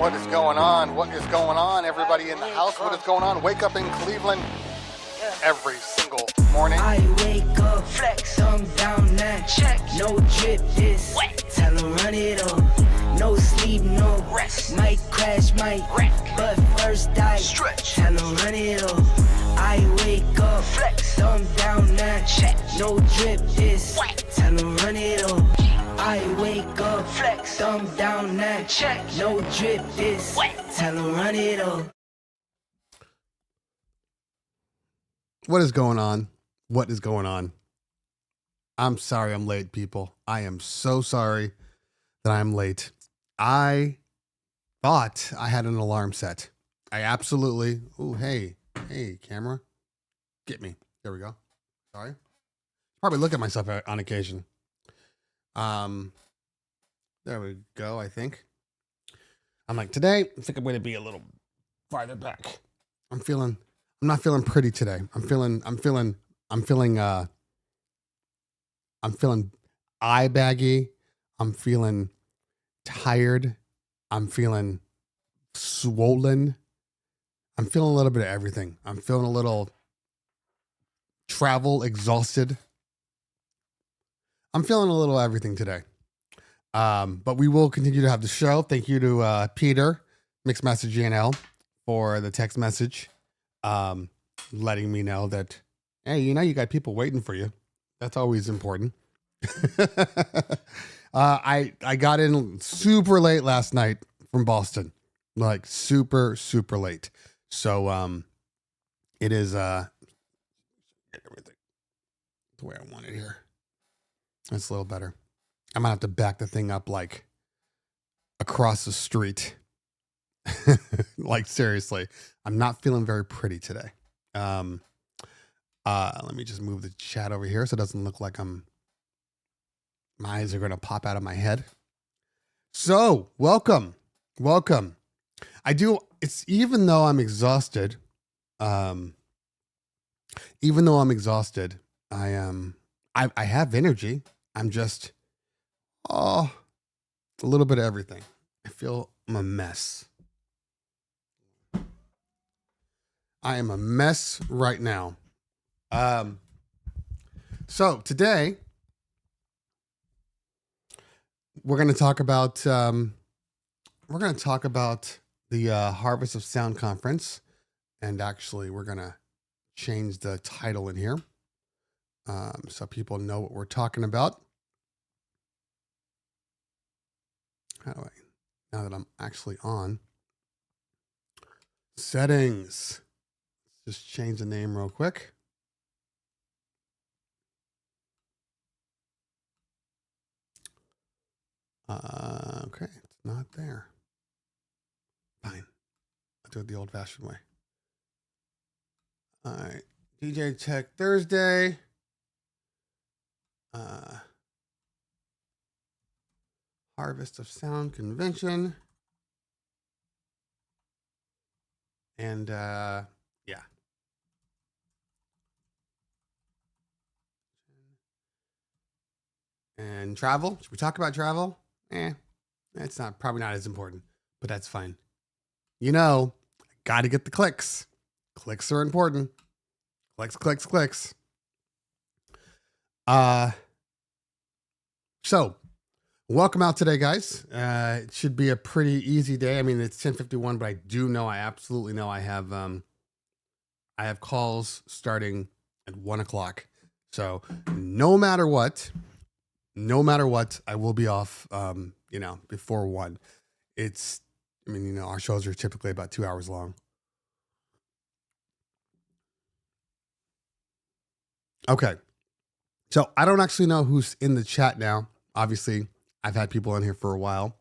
What is going on? What is going on? Everybody in the house, what is going on? Wake up in Cleveland every single morning. I wake up, flex, thumb down, now check. No drip, this wet. Tell 'em run it up. No sleep, no rest. Might crash, might wreck. But first I stretch. Tell 'em run it up. I wake up, flex, thumb down, now check. No drip, this wet. Tell 'em run it up. I wake up, flex, thumb down, now check. No drip, this wet. Tell 'em run it up. What is going on? What is going on? I'm sorry I'm late, people. I am so sorry that I'm late. I thought I had an alarm set. I absolutely... Oh, hey, camera. Get me. There we go. Sorry. Probably look at myself on occasion. There we go, I think. I'm like, today, I think I'm going to be a little farther back. I'm not feeling pretty today. I'm feeling eye baggy. I'm feeling tired. I'm feeling swollen. I'm feeling a little bit of everything. I'm feeling a little travel exhausted. I'm feeling a little everything today. But we will continue to have the show. Thank you to Peter, Mixed Message GNL, for the text message. Letting me know that, hey, you got people waiting for you. That's always important. I got in super late last night from Boston, like super, super late. So, it is, everything the way I want it here. It's a little better. I might have to back the thing up like across the street. Like seriously, I'm not feeling very pretty today. Let me just move the chat over here so it doesn't look like my eyes are going to pop out of my head. So welcome. Even though I'm exhausted, I have energy. I'm just, a little bit of everything. I feel I'm a mess. I am a mess right now. So today we're going to talk about the Harvest of Sound conference, and actually we're going to change the title in here so people know what we're talking about. Now that I'm actually on settings, just change the name real quick. Okay, it's not there. Fine. I'll do it the old-fashioned way. All right. DJ Tech Thursday. Harvest of Sound Convention. And, yeah. And travel. Should we talk about travel? It's probably not as important, but that's fine. Got to get the clicks. Clicks are important. Clicks. So welcome out today, guys. It should be a pretty easy day. I mean, it's 10:51, but I absolutely know I have calls starting at 1:00. So no matter what, I will be off, before 1. Our shows are typically about 2 hours long. Okay. So I don't actually know who's in the chat now. Obviously, I've had people in here for a while.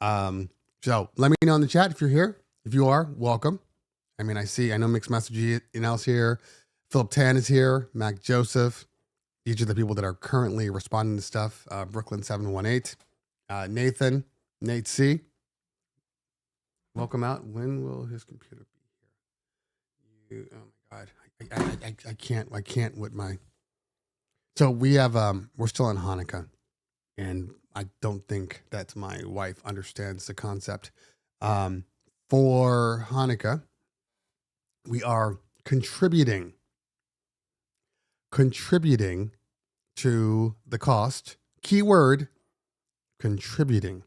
So let me know in the chat if you're here. If you are, welcome. I know Mixed Message GNL's here. Philip Tan is here. Mac Joseph. These are the people that are currently responding to stuff. Brooklyn 718. Nathan, Nate C. Welcome out. When will his computer be here? Oh my God. I can't with my. So we have, we're still on Hanukkah, and I don't think that my wife understands the concept For Hanukkah, we are contributing to the cost. Keyword, contributing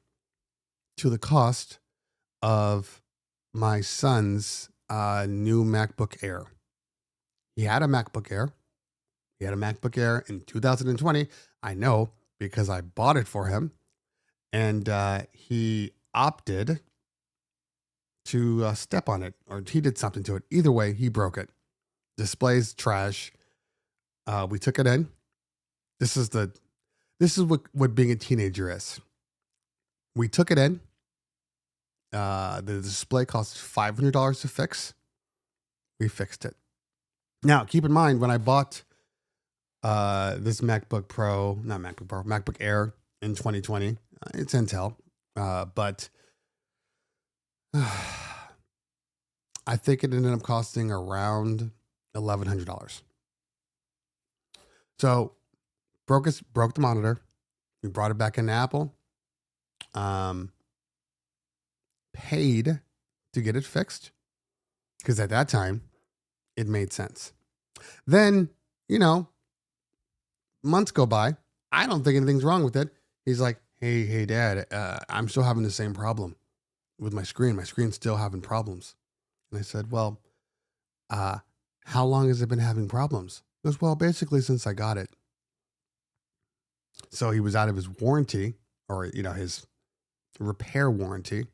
to the cost of my son's new MacBook Air. He had a MacBook Air. He had a MacBook Air in 2020. I know because I bought it for him. And he opted to step on it, or he did something to it. Either way, he broke it. Display's trash. We took it in. This is what being a teenager is. We took it in. The display cost $500 to fix. We fixed it. Now, keep in mind, when I bought this MacBook Air in 2020, it's Intel, but I think it ended up costing around $1,100. So broke the monitor. We brought it back into Apple. Paid to get it fixed because at that time it made sense. Then, months go by. I don't think anything's wrong with it. He's like, hey, Dad, I'm still having the same problem with my screen. My screen's still having problems. And I said, well, how long has it been having problems? He goes, well, basically since I got it. So he was out of his warranty, or, his repair warranty.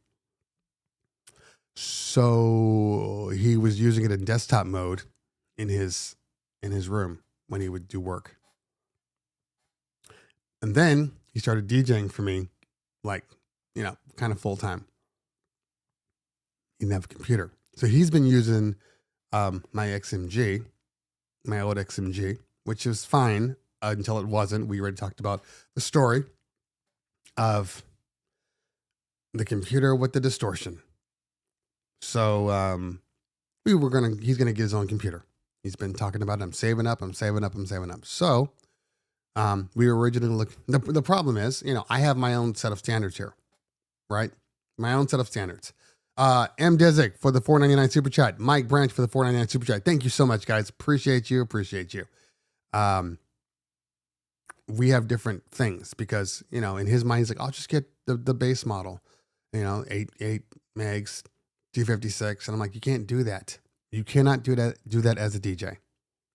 So he was using it in desktop mode in his room when he would do work. And then he started DJing for me, kind of full time. He didn't have a computer. So he's been using my XMG, my old XMG, which is fine until it wasn't. We already talked about the story of the computer with the distortion. So he's going to get his own computer. He's been talking about it. I'm saving up. So we were originally looking. The problem is, I have my own set of standards here, right? My own set of standards. M. Dizik for the $4.99 super chat. Mike Branch for the $4.99 super chat. Thank you so much, guys. Appreciate you. We have different things because, in his mind, he's like, I'll just get the base model, 8 megs, 256. And I'm like, you can't do that. You cannot do that as a DJ.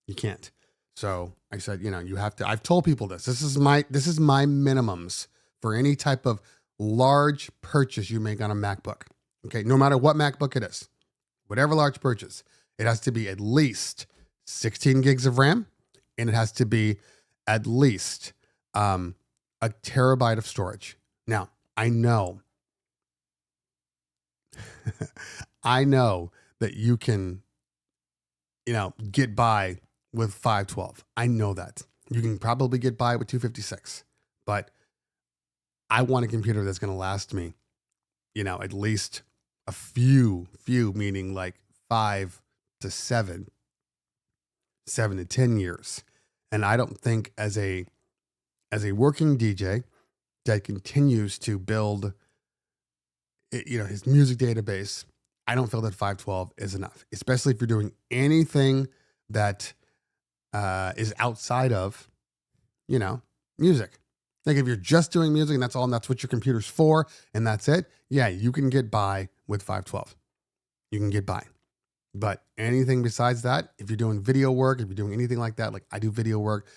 You can't. So I said, you have to. I've told people this. This is my minimums for any type of large purchase you make on a MacBook. Okay, no matter what MacBook it is, whatever large purchase, it has to be at least 16 gigs of RAM, and it has to be at least a terabyte of storage. Now, I know that you can, get by with 512. I know that. You can probably get by with 256, but I want a computer that's going to last me, at least a few, meaning like 5 to 7 to 10 years. And I don't think as a working DJ that continues to build, his music database, I don't feel that 512 is enough, especially if you're doing anything that is outside of, music. Like if you're just doing music and that's all, and that's what your computer's for, and that's it. Yeah, you can get by with 512. You can get by. But anything besides that, if you're doing video work, if you're doing anything like that, like I do video work,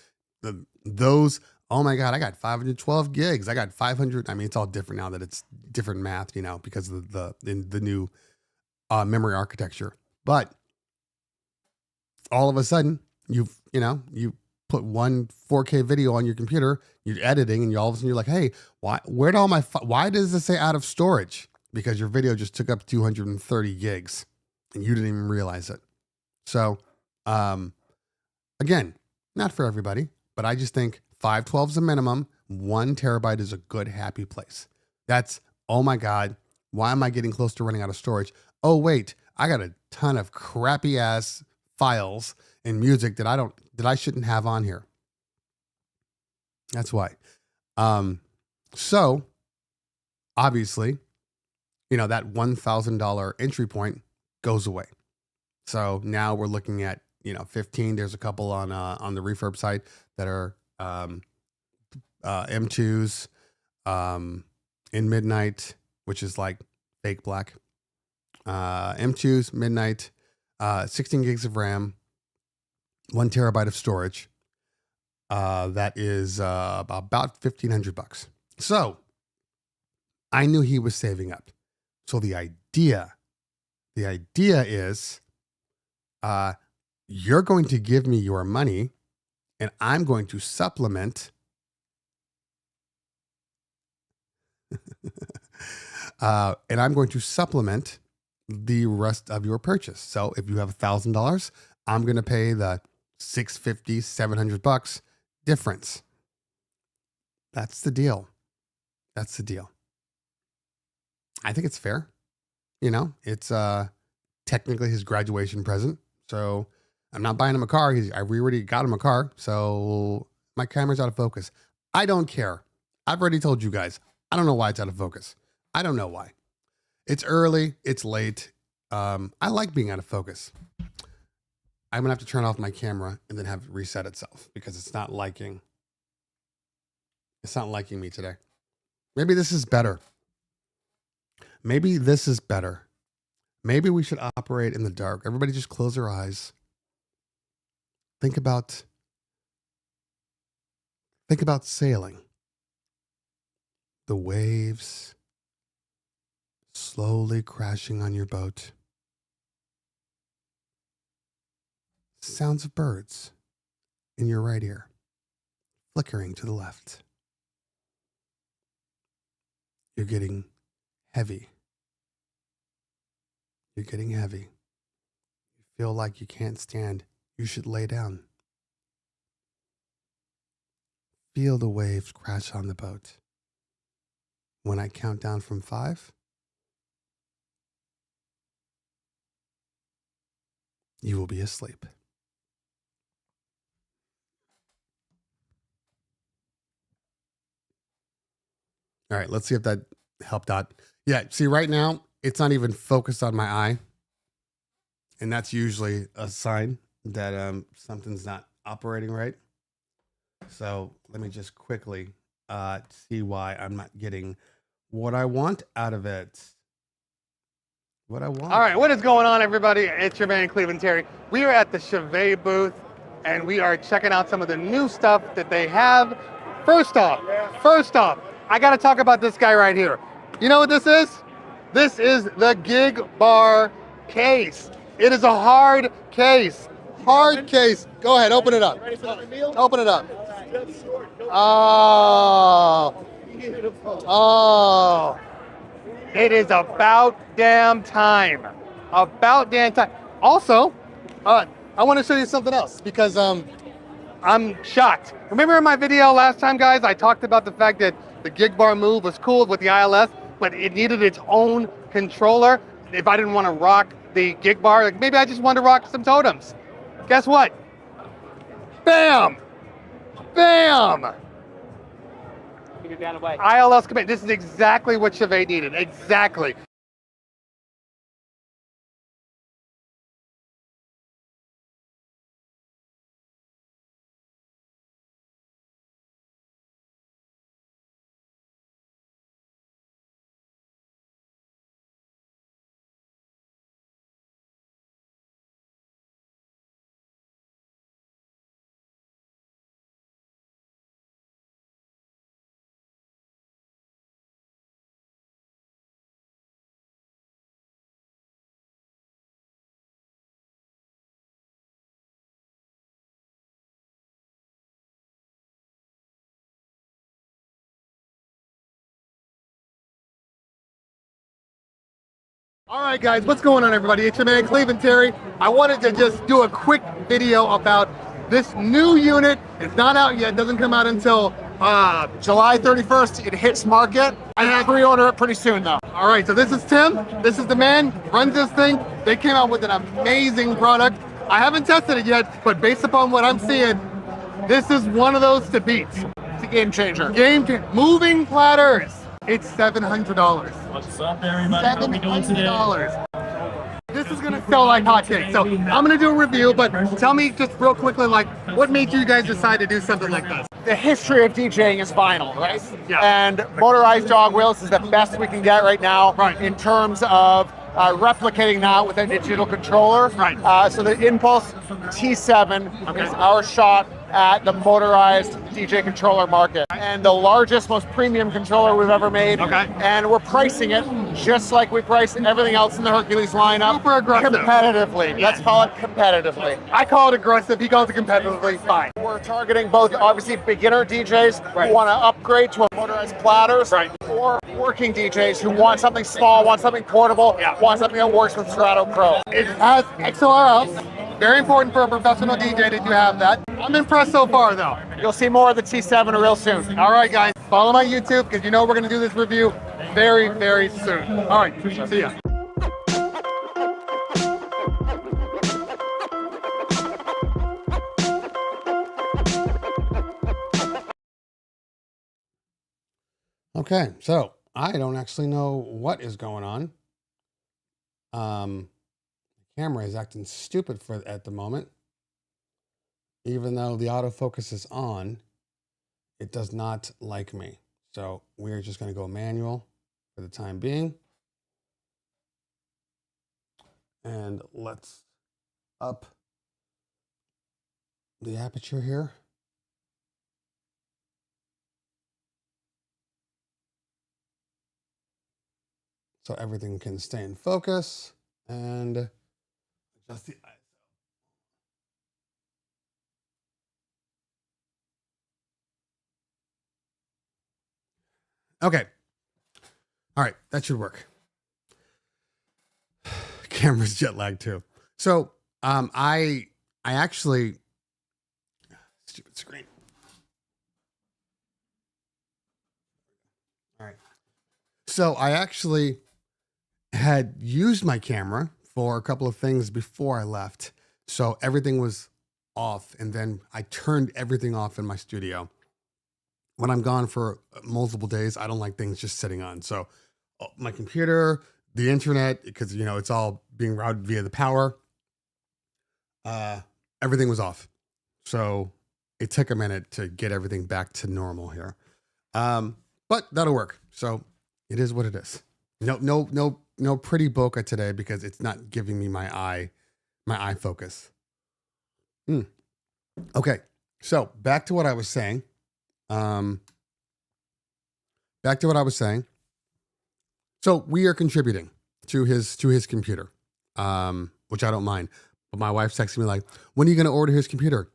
those, oh my God, I got 512 gigs. I got 500. I mean, it's all different now that it's different math, because of the new memory architecture. But all of a sudden, you put one 4K video on your computer, you're editing, and all of a sudden you're like, hey, why does this say out of storage? Because your video just took up 230 gigs and you didn't even realize it. So, again, not for everybody, but I just think 512 is a minimum. 1 terabyte is a good, happy place. That's, oh my God, why am I getting close to running out of storage? Oh, wait, I got a ton of crappy ass files and music that I shouldn't have on here. That's why. So obviously that $1,000 entry point goes away. So now we're looking at, 15. There's a couple on the refurb site that are M2s in midnight, which is like fake black. M2s, midnight, 16 gigs of RAM, 1 terabyte of storage. That is about $1,500. So I knew he was saving up. So the idea is, you're going to give me your money and I'm going to supplement the rest of your purchase. So if you have $1,000, I'm going to pay the $650, $700 difference. That's the deal. I think it's fair. It's technically his graduation present. So I'm not buying him a car. I already got him a car. So my camera's out of focus. I don't care. I've already told you guys. I don't know why it's out of focus. I don't know why. It's early. It's late. I like being out of focus. I'm going to have to turn off my camera and then have it reset itself because it's not liking me today. Maybe this is better. Maybe we should operate in the dark. Everybody just close their eyes. Think about sailing. The waves slowly crashing on your boat. Sounds of birds in your right ear, flickering to the left. You're getting heavy. You feel like you can't stand. You should lay down. Feel the waves crash on the boat. When I count down from 5, you will be asleep. All right, let's see if that helped out. Yeah, see right now, it's not even focused on my eye. And that's usually a sign that something's not operating right. So let me just quickly see why I'm not getting what I want out of it. All right, what is going on, everybody? It's your man, Cleveland Terry. We are at the Chevet booth, and we are checking out some of the new stuff that they have. First off, I got to talk about this guy right here. You know what this is? This is the Gig Bar case. It is a hard case. Go ahead, open it up. Oh. It is about damn time. Also, I want to show you something else because I'm shocked. Remember in my video last time, guys, I talked about the fact that the Gig Bar Move was cool with the ILS, but it needed its own controller. If I didn't want to rock the Gig Bar, like maybe I just wanted to rock some totems. Guess what? Bam! ILS command. This is exactly what Chevet needed. Exactly. All right, guys, what's going on, everybody? It's your man, Cleveland Terry. I wanted to just do a quick video about this new unit. It's not out yet. It doesn't come out until July 31st, it hits market. I have pre-order it pretty soon, though. All right, so this is Tim. This is the man, runs this thing. They came out with an amazing product. I haven't tested it yet, but based upon what I'm seeing, this is one of those to beat. It's a game changer. Moving platters. It's $700. What's up, everybody? How we doing today? $700. This is gonna sell like hotcakes. So I'm gonna do a review, but tell me just real quickly, like, what made you guys decide to do something like this? The history of DJing is vinyl, right? Yeah. And motorized jog wheels is the best we can get right now, Right. in terms of replicating that with a digital controller. Right. So the Impulse T7 Okay. is our shot at the motorized DJ controller market, and the largest, most premium controller we've ever made. Okay. And we're pricing it just like we price everything else in the Hercules lineup. Super aggressive. Competitively. Let's call it competitively. I call it aggressive. He calls it competitively. Fine. We're targeting both, obviously, beginner DJs who want to upgrade to a motorized platters, Right. or working DJs who want something small, want something portable, want something that works with Strato Pro. It has XLR outs. Very important for a professional DJ that you have that. I'm impressed so far, though. You'll see more of the T7 real soon. All right, guys, follow my YouTube because you know we're going to do this review very, very soon. All right, see ya. Okay, so I don't actually know what is going on. The camera is acting stupid at the moment. Even though the autofocus is on, it does not like me. So we're just going to go manual for the time being. And let's up the aperture here. So everything can stay in focus, and adjust the ISO. Okay. All right, that should work. Camera's jet lag too. So I actually, stupid screen. All right. So I actually had used my camera for a couple of things before I left. So everything was off, and then I turned everything off in my studio. When I'm gone for multiple days, I don't like things just sitting on. So my computer, the internet, because, you know, it's all being routed via the power. Everything was off. So it took a minute to get everything back to normal here. But that'll work. So it is what it is. No pretty bokeh today because it's not giving me my eye focus. Okay. So back to what I was saying. So we are contributing to his computer, which I don't mind. But my wife's texting me like, when are you going to order his computer?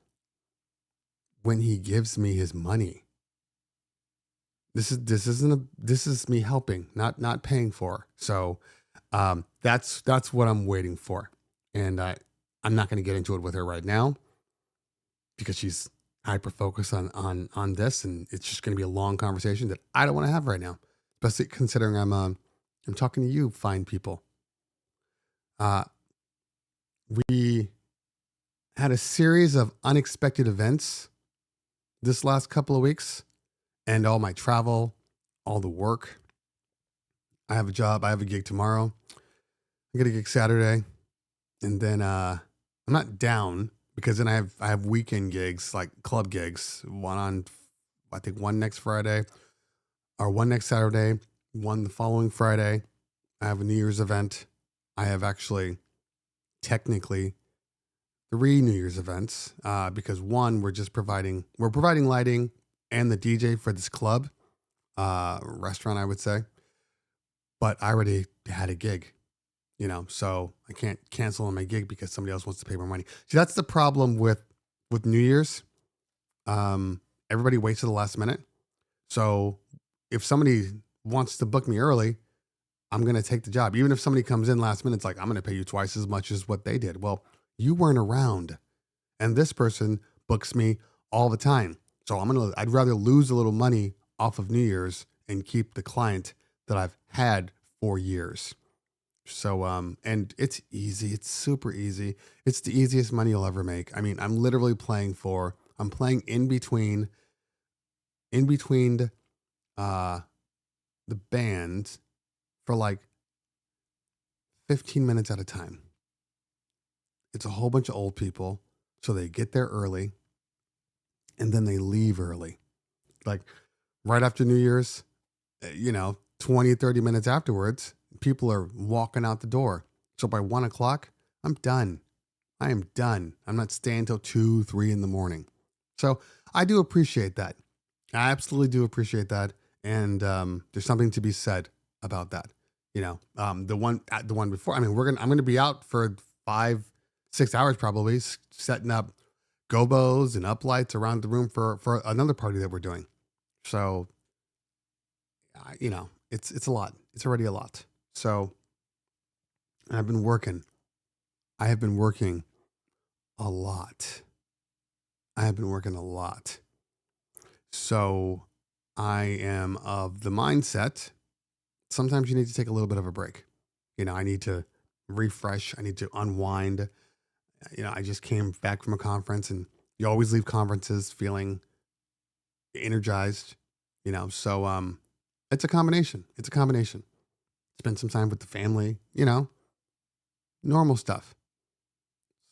When he gives me his money. This is me helping, not paying for. So that's what I'm waiting for. And I'm not going to get into it with her right now because she's hyper focused on this, and it's just going to be a long conversation that I don't want to have right now, especially considering I'm talking to you fine people. We had a series of unexpected events this last couple of weeks, and all my travel, all the work. I have a job. I have a gig tomorrow. I get a gig Saturday, and then I'm not down because then I have weekend gigs, like club gigs. One next Friday, or one next Saturday, one the following Friday. I have a New Year's event. I have actually technically 3 New Year's events because one, we're providing lighting and the DJ for this club, restaurant, I would say. But I already had a gig, you know, so I can't cancel on my gig because somebody else wants to pay more money. See, that's the problem with New Year's. Everybody waits to the last minute. So if somebody wants to book me early, I'm going to take the job. Even if somebody comes in last minute, it's like, I'm going to pay you twice as much as what they did. Well, you weren't around, and this person books me all the time. So I'd rather lose a little money off of New Year's and keep the client that I've had for years. So, and it's easy. It's super easy. It's the easiest money you'll ever make. I mean, I'm literally playing in between, the band for like 15 minutes at a time. It's a whole bunch of old people. So they get there early and then they leave early. Like right after New Year's, 20, 30 minutes afterwards, people are walking out the door. So by 1 o'clock, I'm done. I am done. I'm not staying till 2, 3 in the morning. So I do appreciate that. I absolutely do appreciate that. And there's something to be said about that. The one before, I'm going to be out for 5-6 hours probably setting up gobos and uplights around the room for another party that we're doing. So, it's a lot. It's already a lot. So I have been working a lot. So I am of the mindset, sometimes you need to take a little bit of a break. I need to refresh. I need to unwind. I just came back from a conference, and you always leave conferences feeling energized, so it's a combination. Spend some time with the family, normal stuff.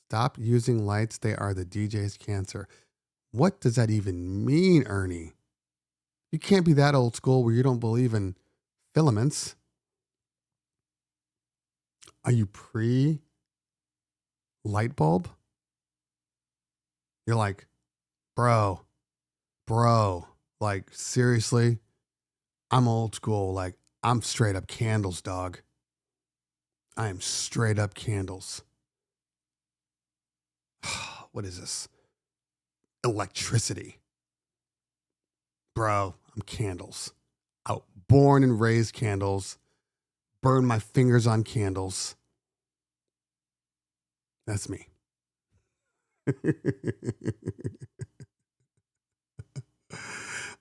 Stop using lights. They are the DJ's cancer. What does that even mean, Ernie? You can't be that old school where you don't believe in filaments. Are you pre-light bulb? You're like, bro, like seriously? I'm old school. Like I'm straight up candles, dog. I am straight up candles. What is this? Electricity. Bro, I'm candles. Born and raised candles. Burn my fingers on candles. That's me.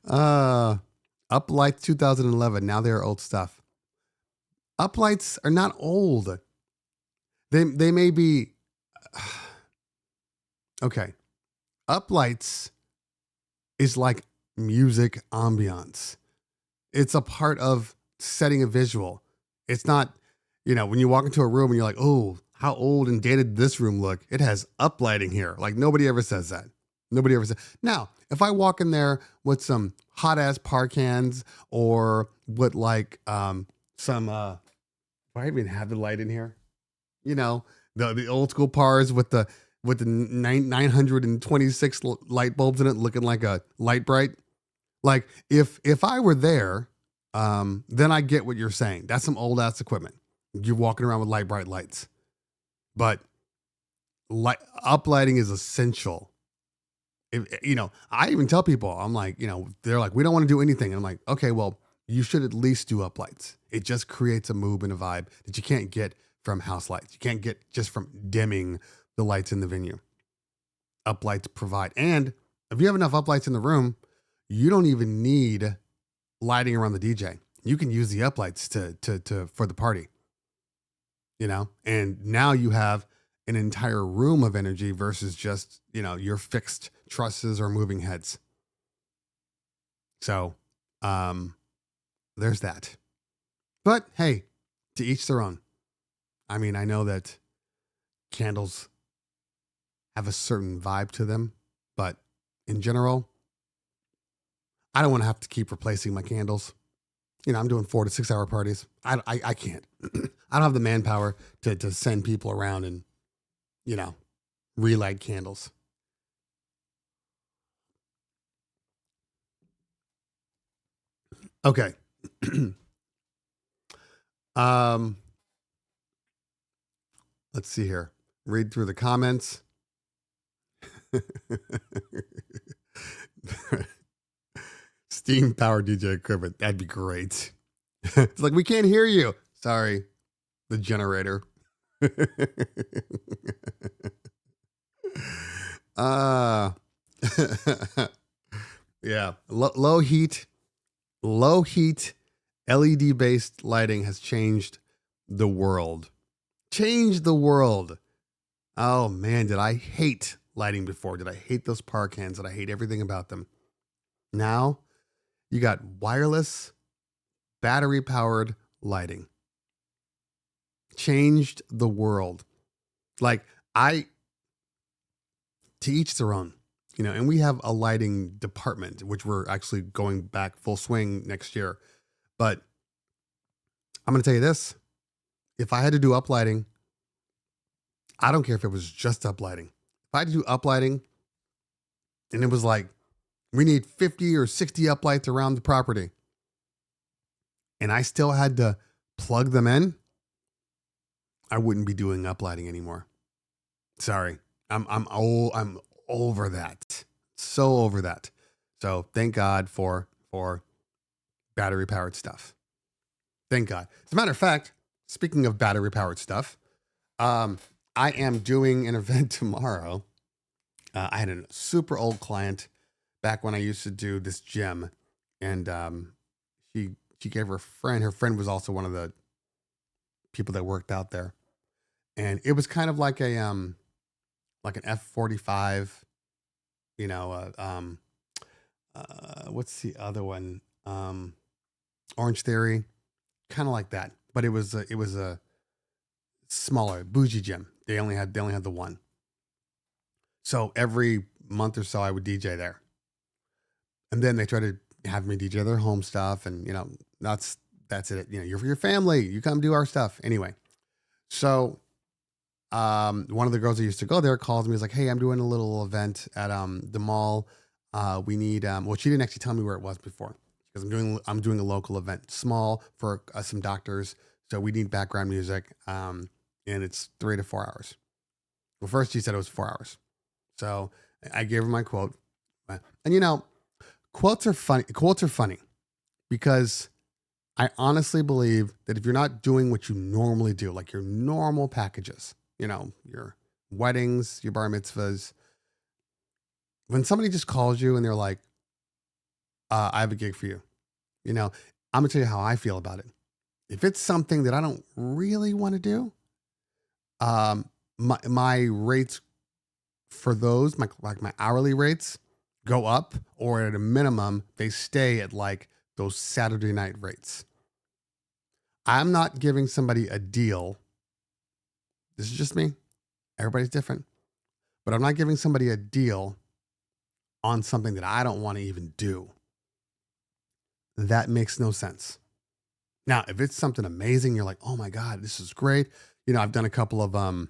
Uplights 2011. Now they're old stuff. Uplights are not old. They may be. Okay. Uplights is like music ambiance. It's a part of setting a visual. It's not, when you walk into a room and you're like, oh, how old and dated this room look? It has uplighting here. Like nobody ever says that. Nobody ever says. Now, if I walk in there with some hot ass parkans or with like some, do I even have the light in here? The old school pars with the 926 light bulbs in it looking like a light bright. Like if I were there, then I get what you're saying. That's some old ass equipment. You're walking around with light bright lights. But uplighting is essential. I even tell people, I'm like, they're like, we don't want to do anything. And I'm like, okay, well, you should at least do uplights. It just creates a mood and a vibe that you can't get from house lights. You can't get just from dimming the lights in the venue. Uplights provide. And if you have enough uplights in the room, you don't even need lighting around the DJ. You can use the uplights to for the party. And now you have an entire room of energy versus just, your fixed trusses or moving heads. So, there's that. But hey, to each their own. I mean, I know that candles have a certain vibe to them, but in general, I don't want to have to keep replacing my candles. I'm doing 4 to 6 hour parties. I can't. I don't have the manpower to send people around and, relight candles. Okay. Let's see here. Read through the comments. Steam powered DJ equipment. That'd be great. It's like, we can't hear you. Sorry. The generator. Yeah. Low heat LED based lighting has changed the world. Oh man, did I hate lighting before? Did I hate those parkans? Did I hate everything about them? Now you got wireless battery powered lighting. Changed the world. Like to each their own, you know, and we have a lighting department, which we're actually going back full swing next year. But I'm going to tell you this. If I had to do uplighting, I don't care if it was just uplighting. If I had to do uplighting and it was like, we need 50 or 60 uplights around the property, and I still had to plug them in, I wouldn't be doing uplighting anymore. Sorry. I'm over that. So over that. So thank God for battery powered stuff. Thank God. As a matter of fact, speaking of battery powered stuff, I am doing an event tomorrow. I had a super old client back when I used to do this gym, and she gave her friend. Her friend was also one of the people that worked out there, and it was kind of like an F-45, you know. What's the other one? Orange Theory, kind of like that, but it was a smaller bougie gym. They only had the one. So every month or so, I would DJ there. And then they try to have me DJ their home stuff. And, you know, that's it. You know, you're for your family. You come do our stuff. Anyway. So one of the girls that used to go there calls me. Is like, hey, I'm doing a little event at the mall. We need, well, she didn't actually tell me where it was before, because I'm doing a local event, small, for some doctors. So we need background music. And it's 3 to 4 hours. Well, first she said it was 4 hours. So I gave her my quote. And, you know, quotes are funny because I honestly believe that if you're not doing what you normally do, like your normal packages, you know, your weddings, your bar mitzvahs, when somebody just calls you and they're like, I have a gig for you, you know, I'm gonna tell you how I feel about it. If it's something that I don't really want to do, my rates for those, my hourly rates go up, or at a minimum, they stay at like those Saturday night rates. I'm not giving somebody a deal. This is just me. Everybody's different. But I'm not giving somebody a deal on something that I don't want to even do. That makes no sense. Now, if it's something amazing, you're like, oh my God, this is great. You know, I've done a couple of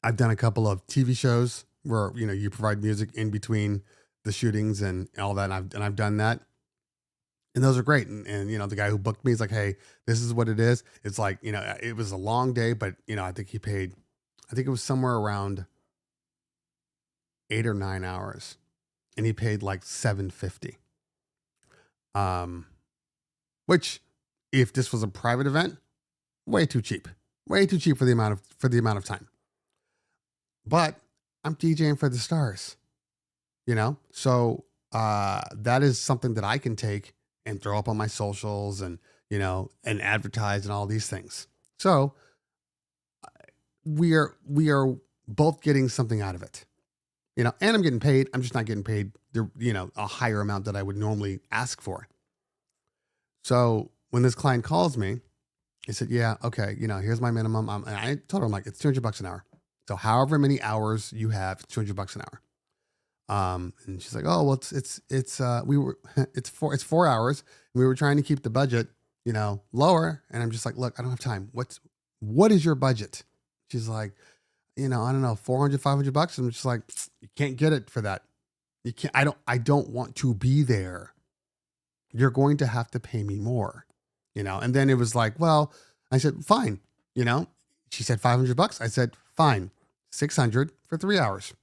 TV shows where, you know, you provide music in between the shootings and all that. And I've done that. And those are great. And, you know, the guy who booked me is like, hey, this is what it is. It's like, you know, it was a long day, but, you know, I think it was somewhere around 8 or 9 hours, and he paid like $750. Which, if this was a private event, way too cheap for the amount of time. But I'm DJing for the stars, you know? So, that is something that I can take and throw up on my socials and, you know, and advertise and all these things. So we are both getting something out of it, you know, and I'm getting paid. I'm just not getting paid you know, a higher amount that I would normally ask for. So when this client calls me, he said, yeah, okay, you know, here's my minimum. And I told her, I'm like, it's $200 an hour. So however many hours you have, it's $200 an hour. And she's like, oh, well, it's 4 hours. And we were trying to keep the budget, you know, lower. And I'm just like, look, I don't have time. What is your budget? She's like, you know, I don't know, $400, $500. I'm just like, you can't get it for that. You can't, I don't want to be there. You're going to have to pay me more, you know? And then it was like, well, I said, fine. You know, she said $500. I said, fine, $600 for 3 hours.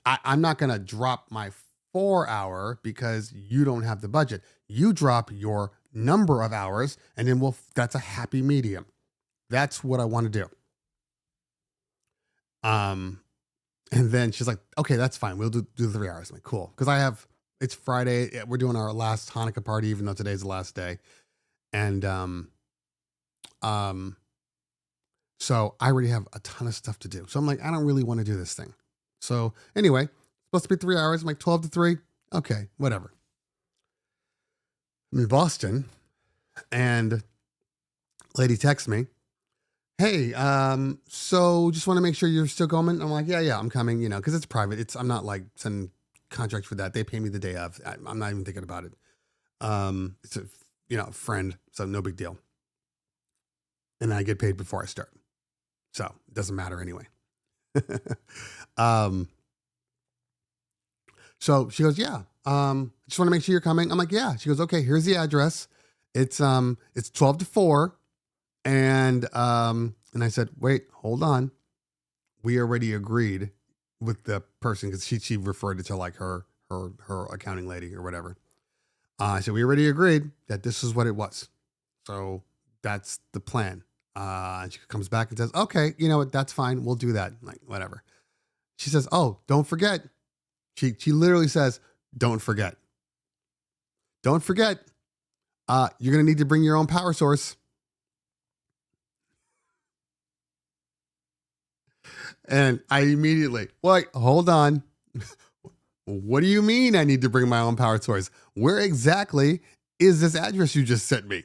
I'm not going to drop my 4 hour because you don't have the budget. You drop your number of hours, and then that's a happy medium. That's what I want to do. And then she's like, okay, that's fine. We'll do the 3 hours. I'm like, cool. Cause it's Friday. We're doing our last Hanukkah party, even though today's the last day. And, so I already have a ton of stuff to do. So I'm like, I don't really want to do this thing. So anyway, supposed to be 3 hours. I'm like 12 to 3. Okay, whatever. I'm in Boston, and lady texts me, "Hey, so just want to make sure you're still coming." I'm like, "Yeah, I'm coming." Because it's private. I'm not like sending contract for that. They pay me the day of. I'm not even thinking about it. It's a friend, so no big deal. And I get paid before I start, so it doesn't matter anyway. So she goes, "Yeah, just want to make sure you're coming." I'm like, "Yeah." She goes, "Okay, here's the address. It's 12 to 4. And I said, "Wait, hold on. We already agreed with the person," because she referred it to like her accounting lady or whatever. I said, "We already agreed that this is what it was. So that's the plan." And she comes back and says, "Okay, you know what? That's fine. We'll do that." Like, whatever. She says, "Oh, don't forget." She literally says, "Don't forget. Don't forget. You're going to need to bring your own power source." And I immediately, "Wait, hold on. What do you mean I need to bring my own power source? Where exactly is this address you just sent me?"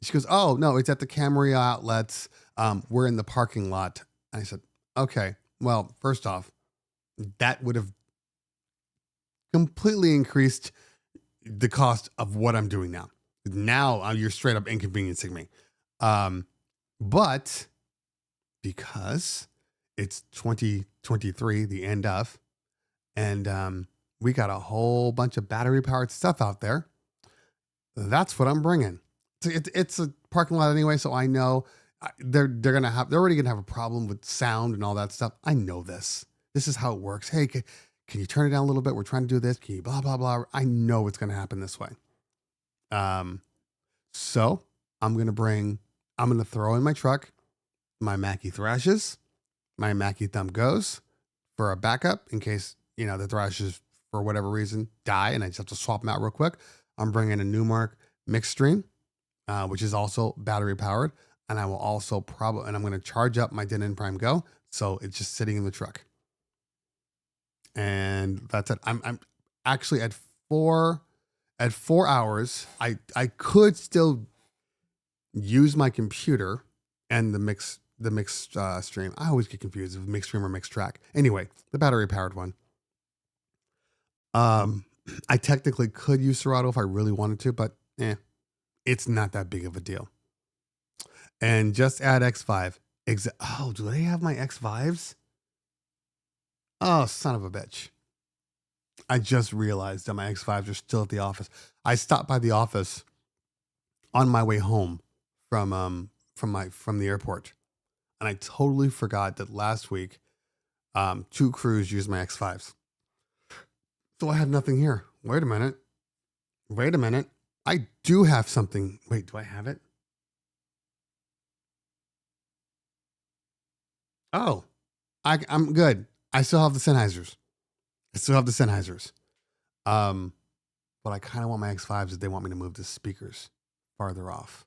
She goes, "Oh, no, it's at the Camry outlets. We're in the parking lot." I said, "Okay, well, first off, that would have completely increased the cost of what I'm doing now. Now you're straight up inconveniencing me." But because it's 2023, the end of, and we got a whole bunch of battery powered stuff out there, that's what I'm bringing. It's a parking lot anyway, so I know they're already gonna have a problem with sound and all that stuff. I know this. This is how it works. Hey, can you turn it down a little bit? We're trying to do this. Can you blah blah blah? I know it's gonna happen this way. So I'm gonna throw in my truck my Mackie Thrashes, my Mackie Thumb Goes for a backup in case the Thrashes for whatever reason die and I just have to swap them out real quick. I'm bringing a Newmark Mix Stream, which is also battery powered, and I will also and I'm going to charge up my Denon Prime Go, so it's just sitting in the truck. And that's it. I'm actually at 4 hours. I could still use my computer and the mix stream. I always get confused with mix stream or mix track. Anyway, the battery powered one. I technically could use Serato if I really wanted to, but it's not that big of a deal. And just add X5. Oh, do they have my X5s? Oh, son of a bitch. I just realized that my X5s are still at the office. I stopped by the office on my way home from the airport, and I totally forgot that last week 2 crews used my X5s. So I have nothing here. Wait a minute. I do have something. Wait, do I have it? Oh, I'm good. I still have the Sennheisers. But I kind of want my X5s if they want me to move the speakers farther off.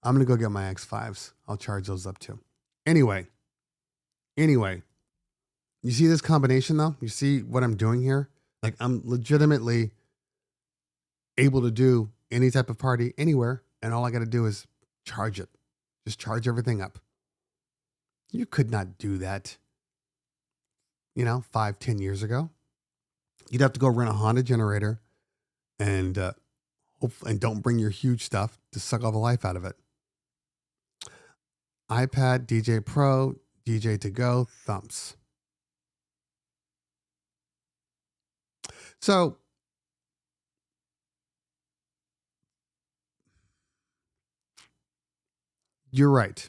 I'm going to go get my X5s. I'll charge those up too. Anyway, you see this combination though? You see what I'm doing here? Like, I'm legitimately able to do any type of party anywhere, and all I got to do is charge it. Just charge everything up. You could not do that, 5-10 years ago. You'd have to go rent a Honda generator and don't bring your huge stuff to suck all the life out of it. iPad, DJ Pro, DJ to go, thumps. So you're right.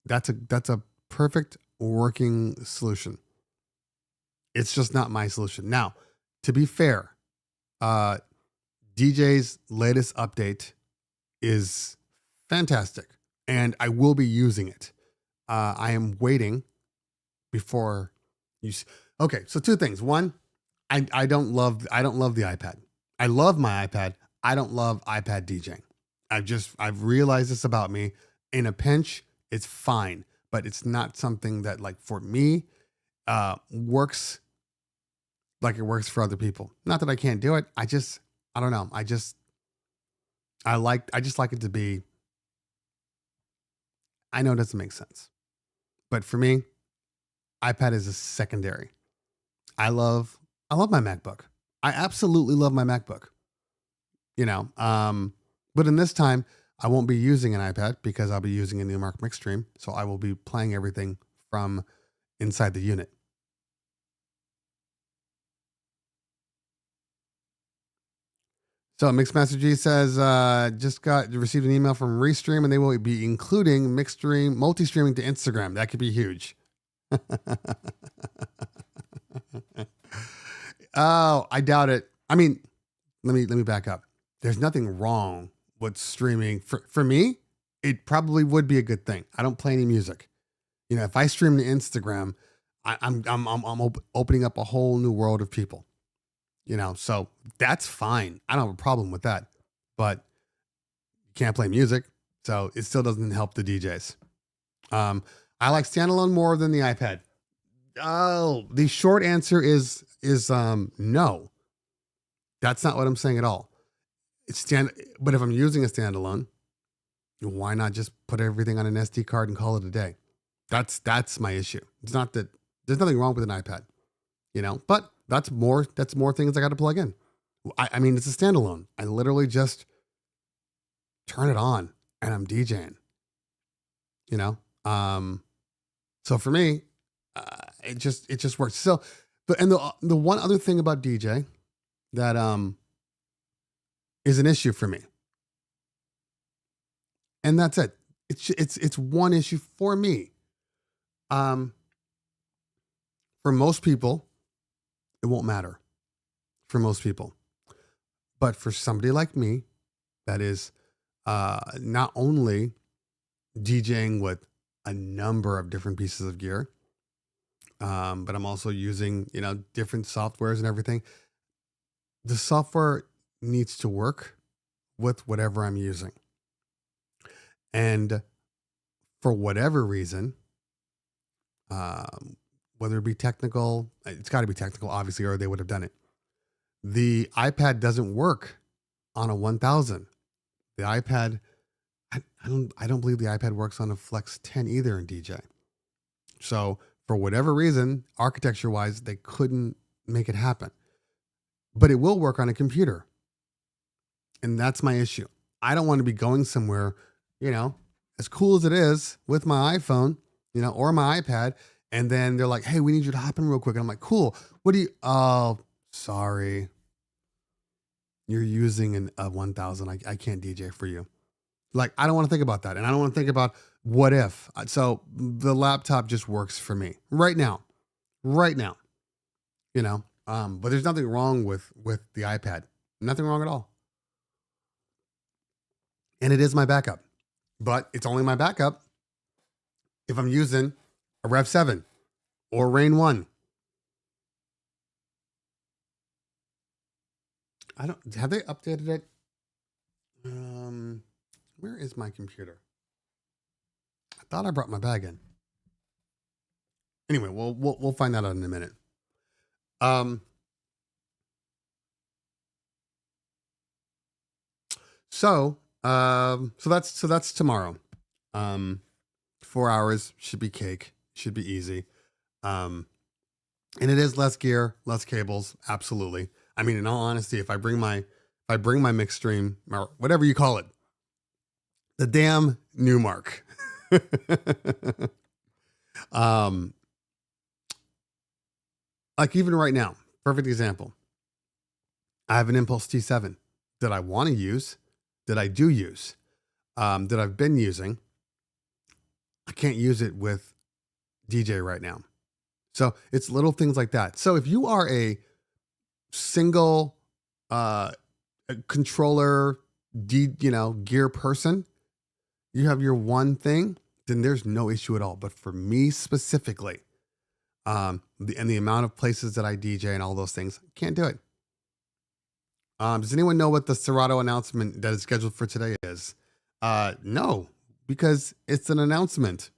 That's a perfect working solution. It's just not my solution. Now, to be fair, DJ's latest update is fantastic, and I will be using it. I am waiting before you. Okay, so 2 things. One, I don't love the iPad. I love my iPad. I don't love iPad DJing. I've realized this about me. In a pinch, it's fine, but it's not something that, like, for me, works like it works for other people. Not that I can't do it. I don't know. I just like it to be, I know it doesn't make sense, but for me, iPad is a secondary. I love my MacBook. I absolutely love my MacBook, but in this time, I won't be using an iPad because I'll be using a new Mark Mixstream. So I will be playing everything from inside the unit. So Mixed Master G says, just received an email from Restream and they will be including multi-streaming to Instagram. That could be huge. Oh, I doubt it. I mean, let me back up. There's nothing wrong with streaming. For me, it probably would be a good thing. I don't play any music. If I stream to Instagram, I'm opening up a whole new world of people. So that's fine. I don't have a problem with that. But you can't play music, so it still doesn't help the DJs. I like standalone more than the iPad. Oh, the short answer is no. That's not what I'm saying at all. But if I'm using a standalone, why not just put everything on an SD card and call it a day? That's my issue. It's not that there's nothing wrong with an iPad, but that's more things I got to plug in. I mean, it's a standalone. I literally just turn it on and I'm DJing, so for me, it just works. So, the one other thing about DJ that is an issue for me, and that's it. It's one issue for me. For most people, it won't matter. For most people, but for somebody like me, that is not only DJing with a number of different pieces of gear, but I'm also using different softwares and everything. The software needs to work with whatever I'm using. And for whatever reason, whether it be technical, it's got to be technical, obviously, or they would have done it. The iPad doesn't work on a 1000. The iPad, I don't believe the iPad works on a Flex 10 either in DJ. So for whatever reason, architecture-wise, they couldn't make it happen. But it will work on a computer. And that's my issue. I don't want to be going somewhere, as cool as it is with my iPhone, or my iPad, and then they're like, hey, we need you to hop in real quick. And I'm like, cool. Oh, sorry. You're using a 1000. I can't DJ for you. Like, I don't want to think about that. And I don't want to think about what if. So the laptop just works for me right now, but there's nothing wrong with the iPad. Nothing wrong at all. And it is my backup, but it's only my backup if I'm using a Rev 7 or Rain 1. Have they updated it? Where is my computer? I thought I brought my bag in. Anyway, we'll find that out in a minute. So that's tomorrow. 4 hours should be cake, should be easy. And it is less gear, less cables. Absolutely. I mean, in all honesty, if I bring my Mixstream or whatever you call it, the damn new Mark, like even right now, perfect example. I have an Impulse T7 that I want to use, that I do use, that I've been using. I can't use it with DJ right now. So it's little things like that. So if you are a single controller, gear person, you have your one thing, then there's no issue at all. But for me specifically, the amount of places that I DJ and all those things, can't do it. Does anyone know what the Serato announcement that is scheduled for today is? No, because it's an announcement.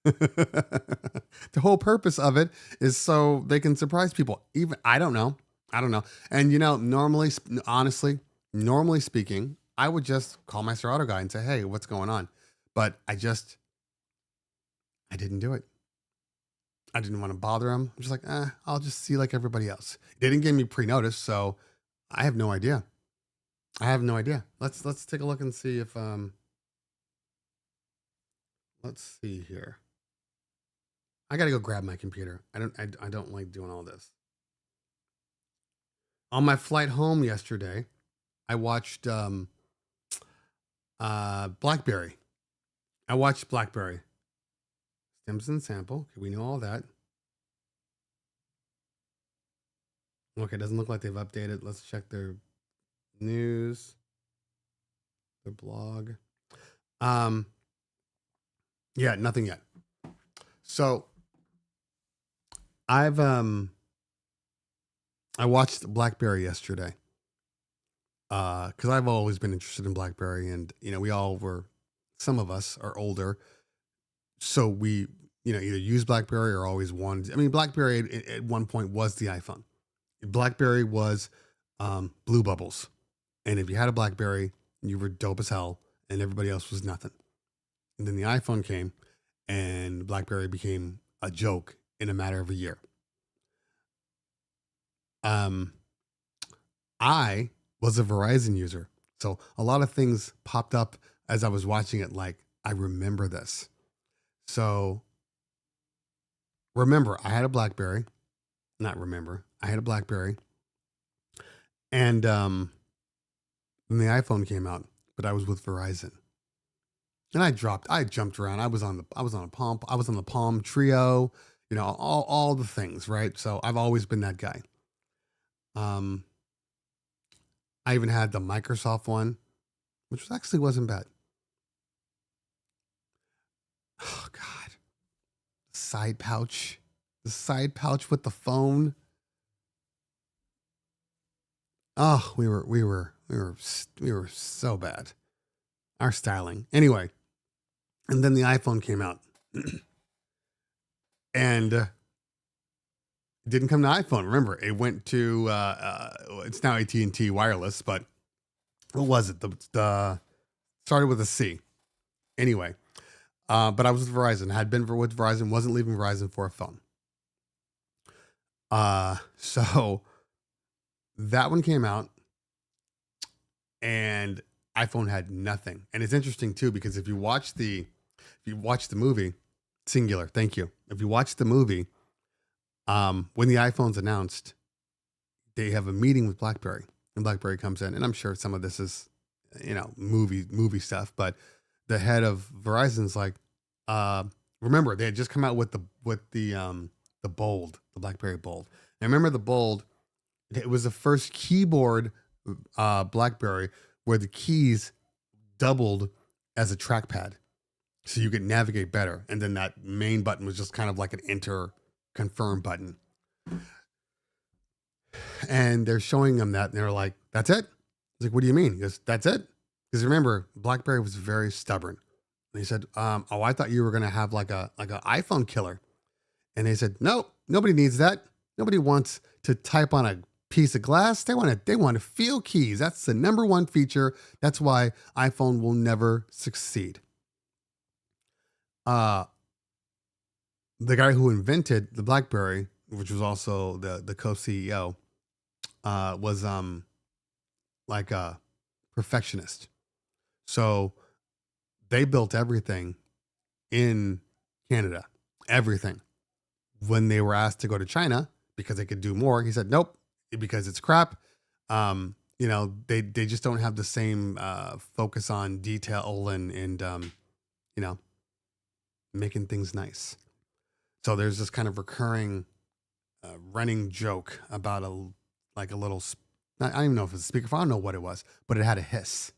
The whole purpose of it is so they can surprise people. Even I don't know. And normally speaking, I would just call my Serato guy and say, hey, what's going on? But I didn't do it. I didn't want to bother him. I'm just like, I'll just see like everybody else. They didn't give me pre-notice, so I have no idea. Let's take a look and see if let's see here. I gotta go grab my computer. I don't like doing all this. On my flight home yesterday, I watched Blackberry. Stimson sample. Okay, we know all that. Okay, doesn't look like they've updated. Let's check their news, their blog. Yeah, nothing yet. So I watched Blackberry yesterday. Because I've always been interested in Blackberry, and some of us are older, so we either use Blackberry or always wanted. I mean, Blackberry at one point was the iPhone. Blackberry was blue bubbles, and if you had a Blackberry, you were dope as hell, and everybody else was nothing. And then the iPhone came, and Blackberry became a joke in a matter of a year. I was a Verizon user, so a lot of things popped up as I was watching it. Like, I remember this. So I had a Blackberry. I had a Blackberry, and then the iPhone came out, but I was with Verizon, and I jumped around. I was on the Palm Trio, all the things, right? So I've always been that guy. I even had the Microsoft one, which actually wasn't bad. Oh God, the side pouch with the phone. Oh, we were so bad. Our styling. Anyway, and then the iPhone came out, and it didn't come to iPhone. Remember, it went to it's now AT&T wireless, but what was it? The started with a C. Anyway, but I was with Verizon. Had been with Verizon. Wasn't leaving Verizon for a phone. So that one came out, and iPhone had nothing. And it's interesting too, because if you watch the movie, singular, thank you. If you watch the movie, when the iPhone's announced, they have a meeting with Blackberry, and Blackberry comes in, and I'm sure some of this is, movie stuff, but the head of Verizon's like, remember they had just come out with the Bold, the Blackberry Bold. And remember the Bold, it was the first keyboard Blackberry where the keys doubled as a trackpad, so you could navigate better. And then that main button was just kind of like an enter confirm button. And they're showing them that, and they're like, "That's it?" He's like, "What do you mean?" He goes, "That's it." Because remember, Blackberry was very stubborn. And he said, "Oh, I thought you were gonna have like a iPhone killer." And they said, "No, nobody needs that. Nobody wants to type on a piece of glass. They want to feel keys. That's the number one feature. That's why iPhone will never succeed." The guy who invented the Blackberry, which was also the co-CEO, was like a perfectionist. So they built everything in Canada, everything. When they were asked to go to China because they could do more, he said, "Nope, because it's crap." They just don't have the same focus on detail and making things nice. So there's this kind of recurring running joke about a little, I don't even know if it's a speakerphone, I don't know what it was, but it had a hiss.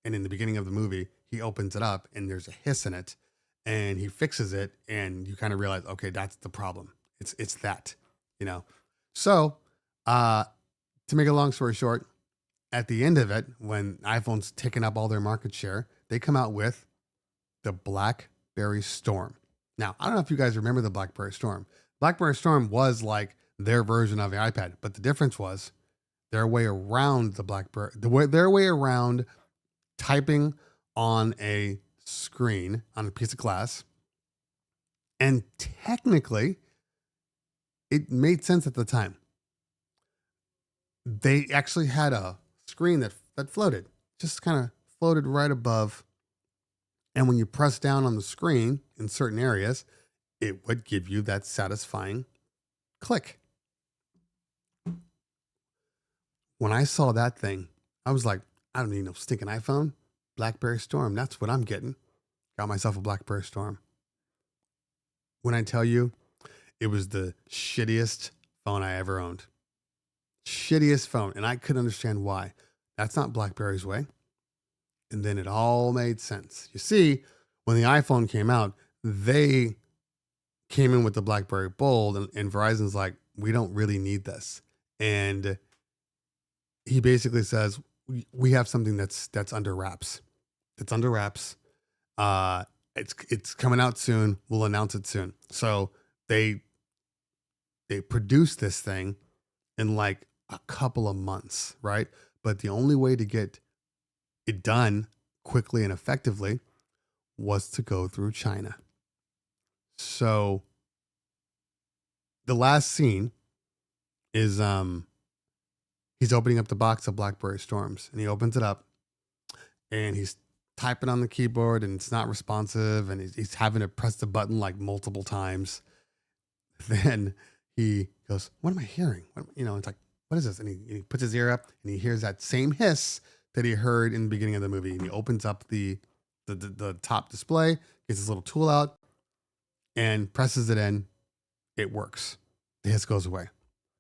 And in the beginning of the movie, he opens it up and there's a hiss in it, and he fixes it, and you kind of realize, okay, that's the problem. It's that, So to make a long story short, at the end of it, when iPhone's taking up all their market share, they come out with the Blackberry Storm. Now, I don't know if you guys remember the Blackberry Storm. Blackberry Storm was like their version of the iPad, but the difference was their way around the Blackberry, their way around typing on a screen on a piece of glass. And technically, it made sense at the time. They actually had a screen that floated, just kind of floated right above. And when you press down on the screen in certain areas, it would give you that satisfying click. When I saw that thing, I was like, I don't need no stinking iPhone. Blackberry Storm, that's what I'm getting. Got myself a Blackberry Storm. When I tell you, it was the shittiest phone I ever owned. Shittiest phone. And I couldn't understand why. That's not BlackBerry's way. And then it all made sense. You see, when the iPhone came out, they came in with the BlackBerry Bold, and Verizon's like, we don't really need this. And he basically says, we have something that's under wraps. It's under wraps. It's coming out soon. We'll announce it soon. So they produced this thing in like a couple of months, right? But the only way to get it done quickly and effectively was to go through China. So the last scene is he's opening up the box of BlackBerry Storms, and he opens it up and he's typing on the keyboard and it's not responsive, and he's having to press the button like multiple times. Then he goes, what am I hearing? It's like, what is this? And he puts his ear up and he hears that same hiss that he heard in the beginning of the movie. And he opens up the top display, gets his little tool out and presses it in. It works. The hiss goes away.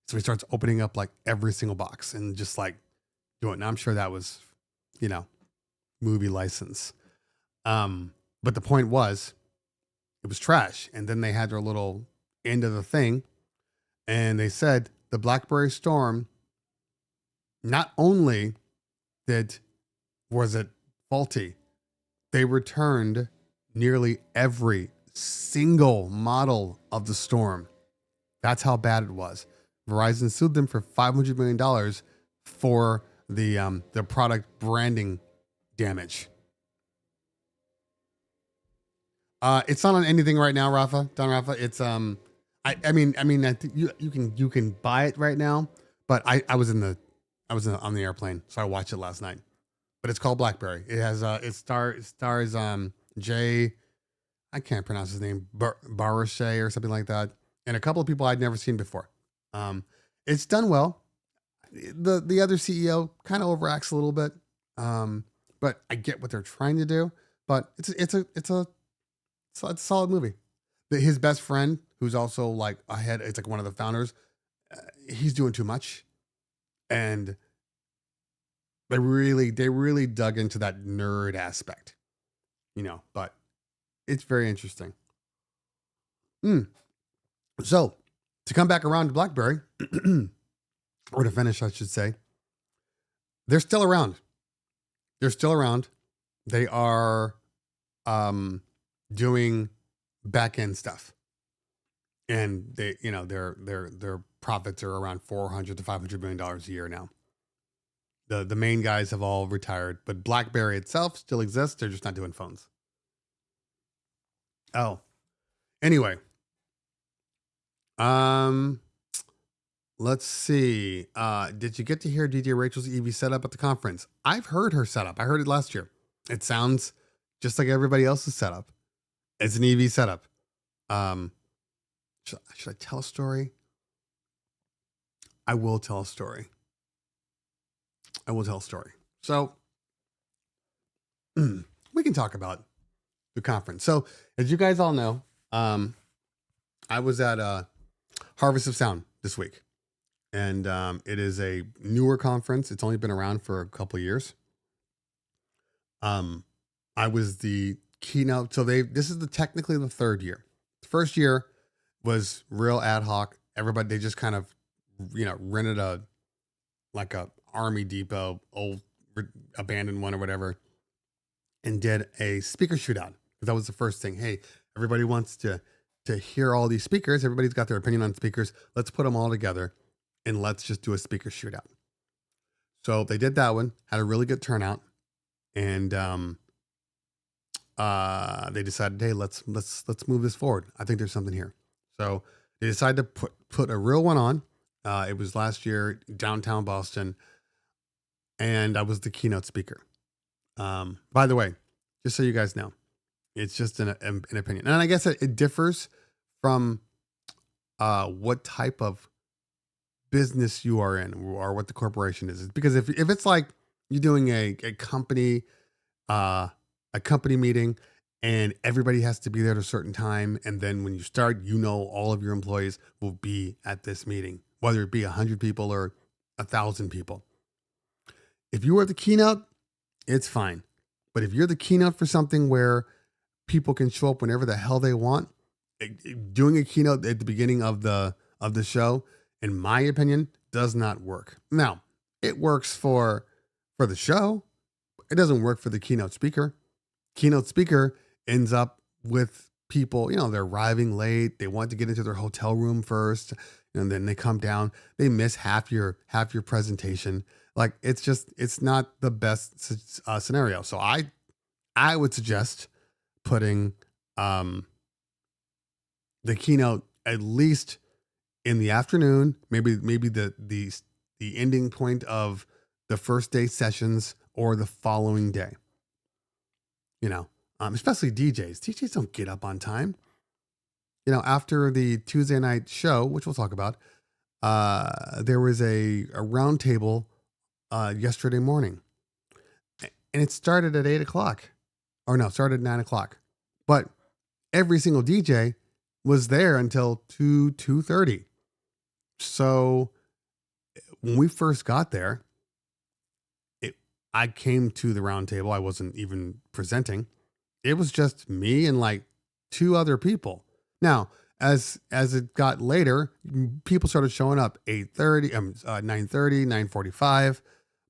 So he starts opening up like every single box and just like doing it. Now I'm sure that was, movie license. But the point was, it was trash. And then they had their little end of the thing. And they said the BlackBerry Storm, not only was it faulty, they returned nearly every single model of the Storm. That's how bad it was. Verizon sued them for $500 million for the product branding damage. It's not on anything right now, Rafa. Don Rafa. It's I think you can buy it right now, but I was on the airplane, so I watched it last night. But it's called Blackberry. It has it stars Jay, I can't pronounce his name, Barashay or something like that, and a couple of people I'd never seen before. It's done well. The other CEO kind of overacts a little bit, but I get what they're trying to do. But it's a solid movie. His best friend, who's also like it's like one of the founders, he's doing too much, and they really dug into that nerd aspect, But it's very interesting. So to come back around to BlackBerry, or to finish, I should say, they're still around. They are doing back end stuff, and they, their profits are around $400 to $500 million a year now. The main guys have all retired, but BlackBerry itself still exists. They're just not doing phones. Oh, anyway. Let's see. Did you get to hear DJ Rachel's EV setup at the conference? I've heard her setup. I heard it last year. It sounds just like everybody else's setup. It's an EV setup. Should I tell a story? I will tell a story. So we can talk about the conference. So as you guys all know, I was at Harvest of Sound this week, and it is a newer conference. It's only been around for a couple of years. I was the keynote. So this is technically the third year. The first year was real ad hoc. Everybody, they just kind of, rented a Army Depot, old abandoned one or whatever, and did a speaker shootout. That was the first thing. Hey, everybody wants to hear all these speakers. Everybody's got their opinion on speakers. Let's put them all together and let's just do a speaker shootout. So they did that one, had a really good turnout. and they decided, hey, let's move this forward. I think there's something here. So they decided to put a real one on. It was last year, downtown Boston, and I was the keynote speaker. By the way, just so you guys know, it's just an opinion, and I guess it differs from what type of business you are in or what the corporation is. Because if it's like you're doing a company meeting and everybody has to be there at a certain time, and then when you start, all of your employees will be at this meeting, whether it be 100 people or 1,000 people. If you are the keynote, it's fine. But if you're the keynote for something where people can show up whenever the hell they want, doing a keynote at the beginning of the show, in my opinion, does not work. Now, it works for the show. It doesn't work for the keynote speaker. Keynote speaker ends up with people, they're arriving late. They want to get into their hotel room first, and then they come down. They miss half your presentation. Like, it's not the best scenario. So I would suggest putting the keynote at least in the afternoon, maybe the ending point of the first day sessions or the following day. Especially DJs. DJs don't get up on time. After the Tuesday night show, which we'll talk about, there was a round table yesterday morning, and it started at 8:00. Or no, started at 9:00. But every single DJ was there until 2:30. So when we first got there, I came to the round table. I wasn't even presenting. It was just me and like 2 other people. Now, as it got later, people started showing up 8:30, 9:30, 9:45.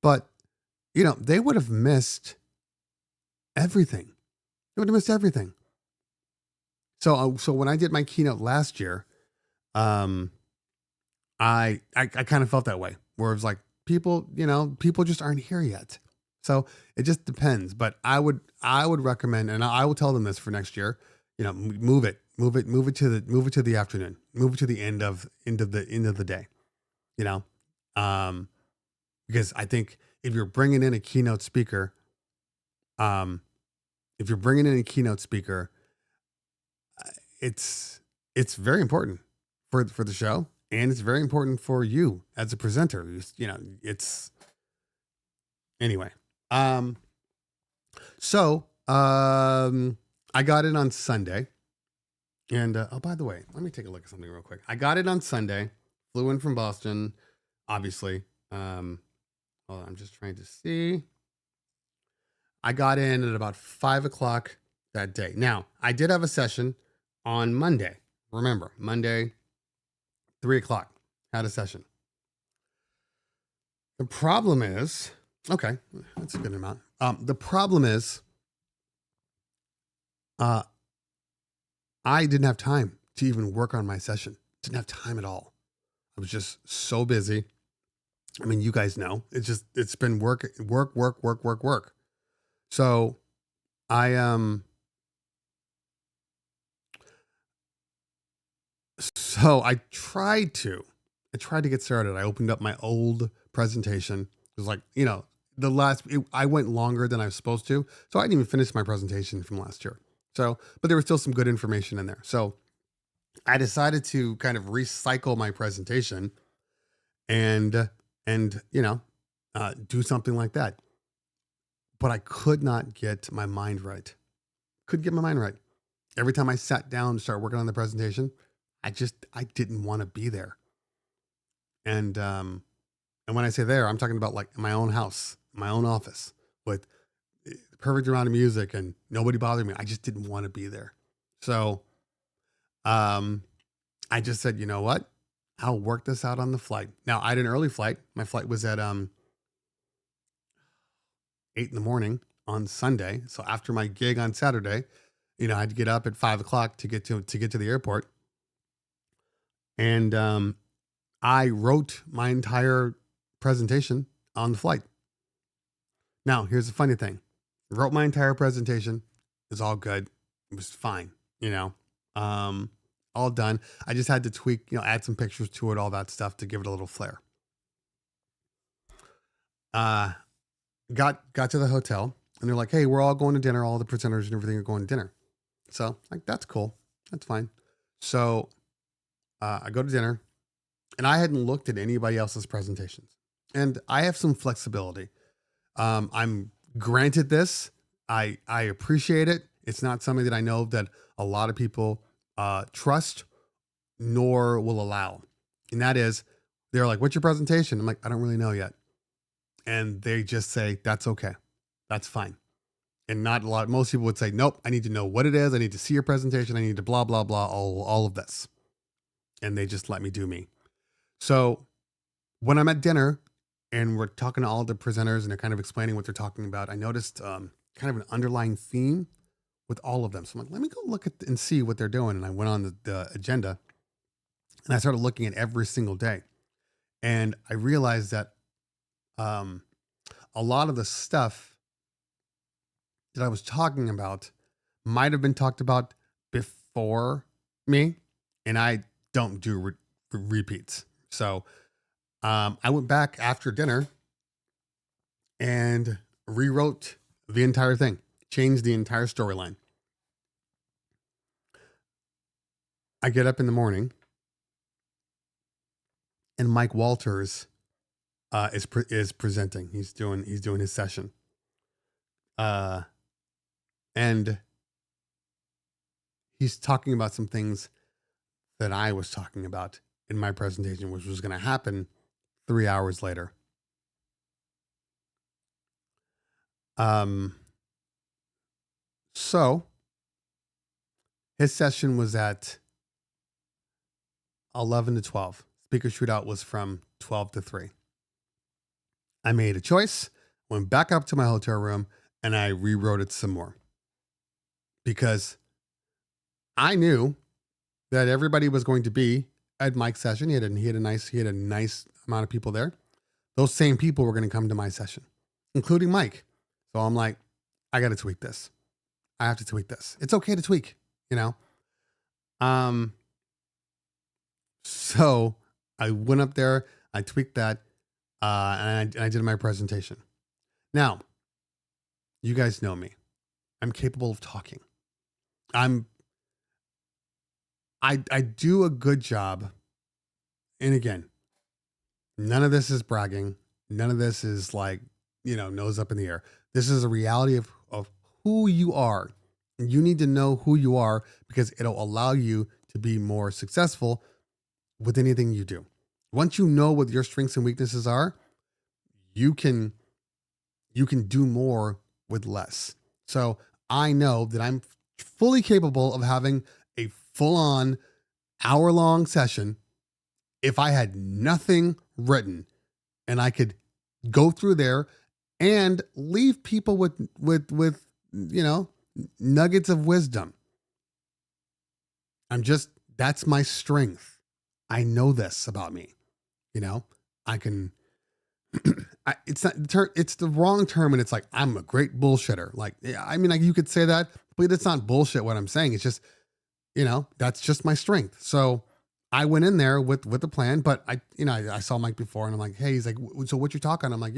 But, they would have missed everything. They would have missed everything. So when I did my keynote last year, I kind of felt that way, where it was like people just aren't here yet. So it just depends. But I would recommend, and I will tell them this for next year, move it to the afternoon, move it to the end of the day, because I think if you're bringing in a keynote speaker, it's very important for the show, and it's very important for you as a presenter. Anyway. I got in on Sunday, and by the way, let me take a look at something real quick. I got in on Sunday, flew in from Boston, obviously. Hold on, I'm just trying to see. I got in at about 5:00 that day. Now, I did have a session on Monday. Remember, Monday, 3:00, had a session. The problem is, okay, that's a good amount. The problem is, I didn't have time to even work on my session. Didn't have time at all. I was just so busy. I mean, you guys know, it's been work. So I tried to get started. I opened up my old presentation. It was like, I went longer than I was supposed to. So I didn't even finish my presentation from last year. So, but there was still some good information in there. So I decided to kind of recycle my presentation and do something like that. But I could not get my mind right. Every time I sat down to start working on the presentation, I didn't want to be there. And when I say there, I'm talking about like my own house, my own office with the perfect amount of music and nobody bothered me. I just didn't want to be there. So, I just said, you know what? I'll work this out on the flight. Now, I had an early flight. My flight was at 8 a.m. on Sunday. So after my gig on Saturday, I had to get up at 5:00 to get to the airport. And I wrote my entire presentation on the flight. Now, here's the funny thing. wrote my entire presentation. It was all good. It was fine, all done. I just had to tweak, add some pictures to it, all that stuff to give it a little flair. Got to the hotel and they're like, hey, we're all going to dinner. All the presenters and everything are going to dinner. So like, that's cool. That's fine. So I go to dinner and I hadn't looked at anybody else's presentations and I have some flexibility. I'm granted this. I appreciate it. It's not something that I know that a lot of people trust nor will allow. And that is, they're like, what's your presentation? I'm like, I don't really know yet. And they just say, that's okay. That's fine. And most people would say, nope, I need to know what it is. I need to see your presentation. I need to blah, blah, blah, all of this. And they just let me do me. So when I'm at dinner and we're talking to all the presenters and they're kind of explaining what they're talking about, I noticed kind of an underlying theme with all of them. So I'm like, let me go look at and see what they're doing. And I went on the agenda and I started looking at every single day. And I realized that a lot of the stuff that I was talking about might have been talked about before me, and I don't do repeats. So I went back after dinner and rewrote the entire thing, changed the entire storyline. I get up in the morning and Mike Walters is presenting. He's doing his session. And he's talking about some things that I was talking about in my presentation, which was going to happen 3 hours later. So his session was at 11 to 12. Speaker shootout was from 12 to 3. I made a choice, went back up to my hotel room, and I rewrote it some more. Because I knew that everybody was going to be at Mike's session. He had a nice amount of people there. Those same people were going to come to my session, including Mike. So I'm like, I got to tweak this. I have to tweak this. It's okay to tweak, So I went up there, I tweaked that, and I did my presentation. Now, you guys know me. I'm capable of talking. I do a good job. And again, none of this is bragging. None of this is like, nose up in the air. This is a reality of who you are. And you need to know who you are because it'll allow you to be more successful with anything you do. Once you know what your strengths and weaknesses are, you can do more with less. So I know that I'm fully capable of having a full-on hour-long session if I had nothing written and I could go through there and leave people with nuggets of wisdom. That's my strength. I know this about me. I can, it's the wrong term. And it's like, I'm a great bullshitter. Like, you could say that, but it's not bullshit what I'm saying. It's just, that's just my strength. So I went in there with the plan, but I saw Mike before and I'm like, hey, he's like, so what you talk on? I'm like,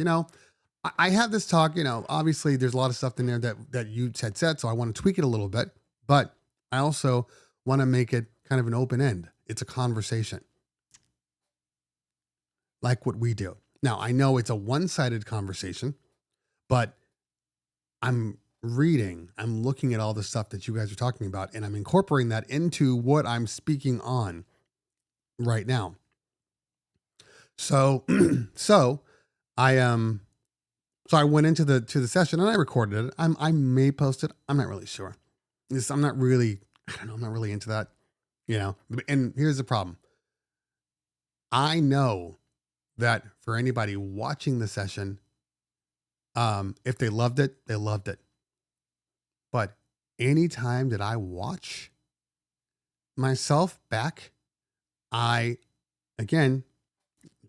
I have this talk, obviously there's a lot of stuff in there that you had said. So I want to tweak it a little bit, but I also want to make it kind of an open end. It's a conversation. Like what we do. Now, I know it's a one-sided conversation, but I'm looking at all the stuff that you guys are talking about, and I'm incorporating that into what I'm speaking on right now. So I went into the session and I recorded it. I may post it. I'm not really sure. I'm not really into that, and here's the problem. I know that for anybody watching the session, if they loved it, they loved it. But anytime that I watch myself back, again,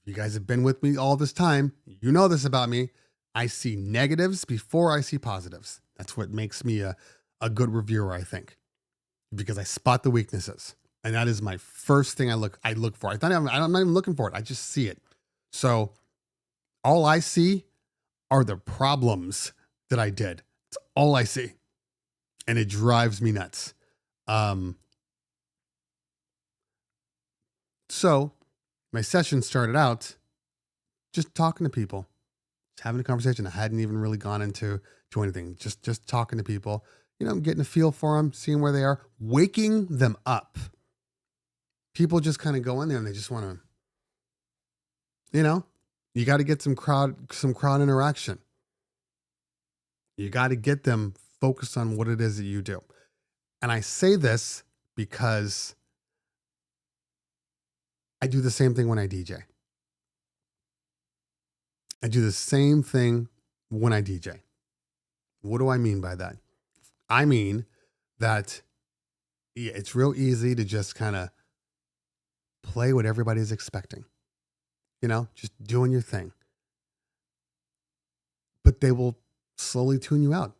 you guys have been with me all this time. You know this about me. I see negatives before I see positives. That's what makes me a good reviewer, I think, because I spot the weaknesses. And that is my first thing I look for. I'm not even looking for it. I just see it. So all I see are the problems that I did. It's all I see. And it drives me nuts. So my session started out just talking to people, just having a conversation. I hadn't even really gone into anything, just talking to people, getting a feel for them, seeing where they are, waking them up. People just kind of go in there and they just want to, you got to get some crowd interaction. You got to get them focused on what it is that you do. And I say this because I do the same thing when I DJ. I do the same thing when I DJ. What do I mean by that? I mean that it's real easy to just kind of play what everybody's expecting. Just doing your thing. But they will slowly tune you out.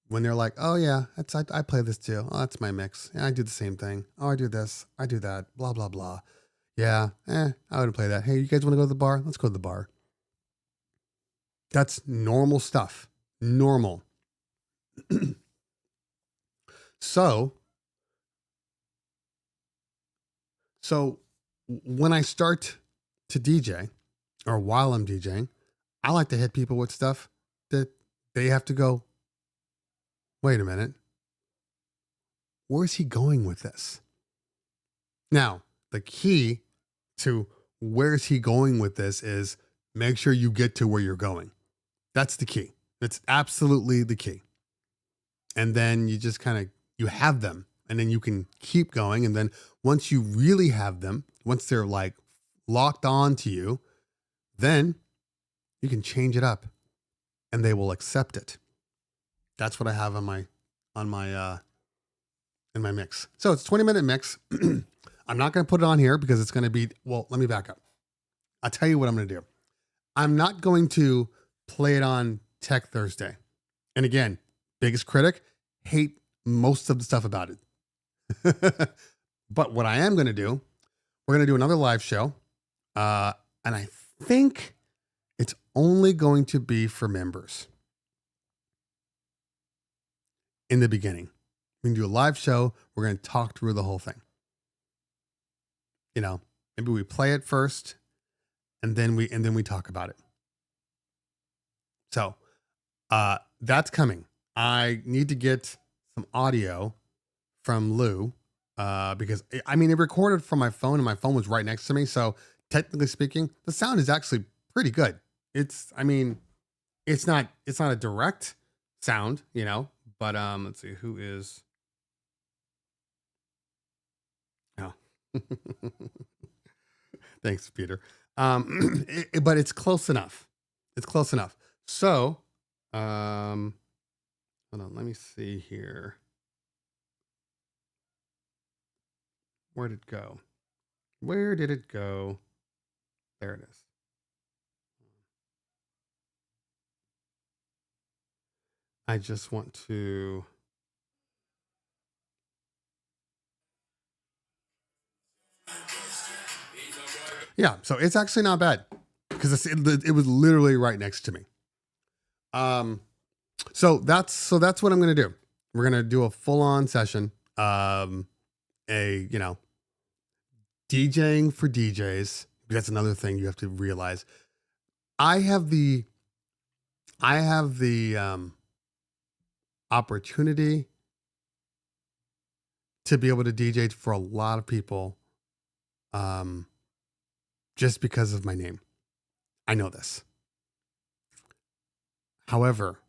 When they're like, oh yeah, I play this too. Oh, that's my mix. Yeah, I do the same thing. Oh, I do this. I do that. Blah, blah, blah. Yeah, I wouldn't play that. Hey, you guys want to go to the bar? Let's go to the bar. That's normal stuff. Normal. So when I start to DJ, or while I'm DJing, I like to hit people with stuff that they have to go, wait a minute, where's he going with this? Now, the key to where's he going with this is make sure you get to where you're going. That's the key. That's absolutely the key. And then you just you have them, and then you can keep going. And then once you really have them, once they're like locked on to you, then you can change it up and they will accept it. That's what I have in my mix. So it's a 20-minute mix. I'm not going to put it on here because it's going to be, well, let me back up. I'll tell you what I'm going to do. I'm not going to play it on Tech Thursday. And again, biggest critic, hate most of the stuff about it. But what I am going to do, we're going to do another live show. And I think it's only going to be for members. In the beginning, we can do a live show. We're going to talk through the whole thing. Maybe we play it first and then we talk about it. So, that's coming. I need to get some audio from Lou, because it recorded from my phone and my phone was right next to me. So technically speaking, the sound is actually pretty good. It's not a direct sound, but let's see who is. Oh, thanks, Peter. But it's close enough. It's close enough. So, hold on. Let me see here. Where did it go? Where did it go? There it is. I just want to. Yeah, so it's actually not bad because it was literally right next to me. So that's what I'm gonna do. We're gonna do a full-on session. DJing for DJs. That's another thing you have to realize. I have the opportunity to be able to DJ for a lot of people, just because of my name. I know this. However,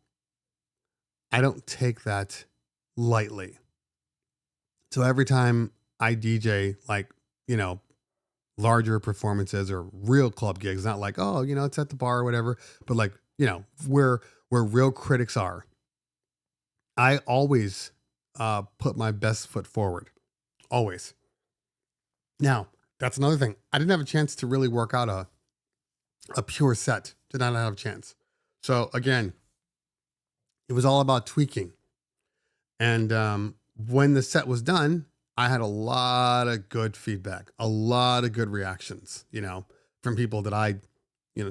I don't take that lightly. So every time I DJ, larger performances or real club gigs, not like, oh, it's at the bar or whatever, but where real critics are, I always put my best foot forward. Always. Now, that's another thing. I didn't have a chance to really work out a pure set. Did not have a chance. So again, It was all about tweaking. And when the set was done, I had a lot of good feedback, a lot of good reactions, from people that I,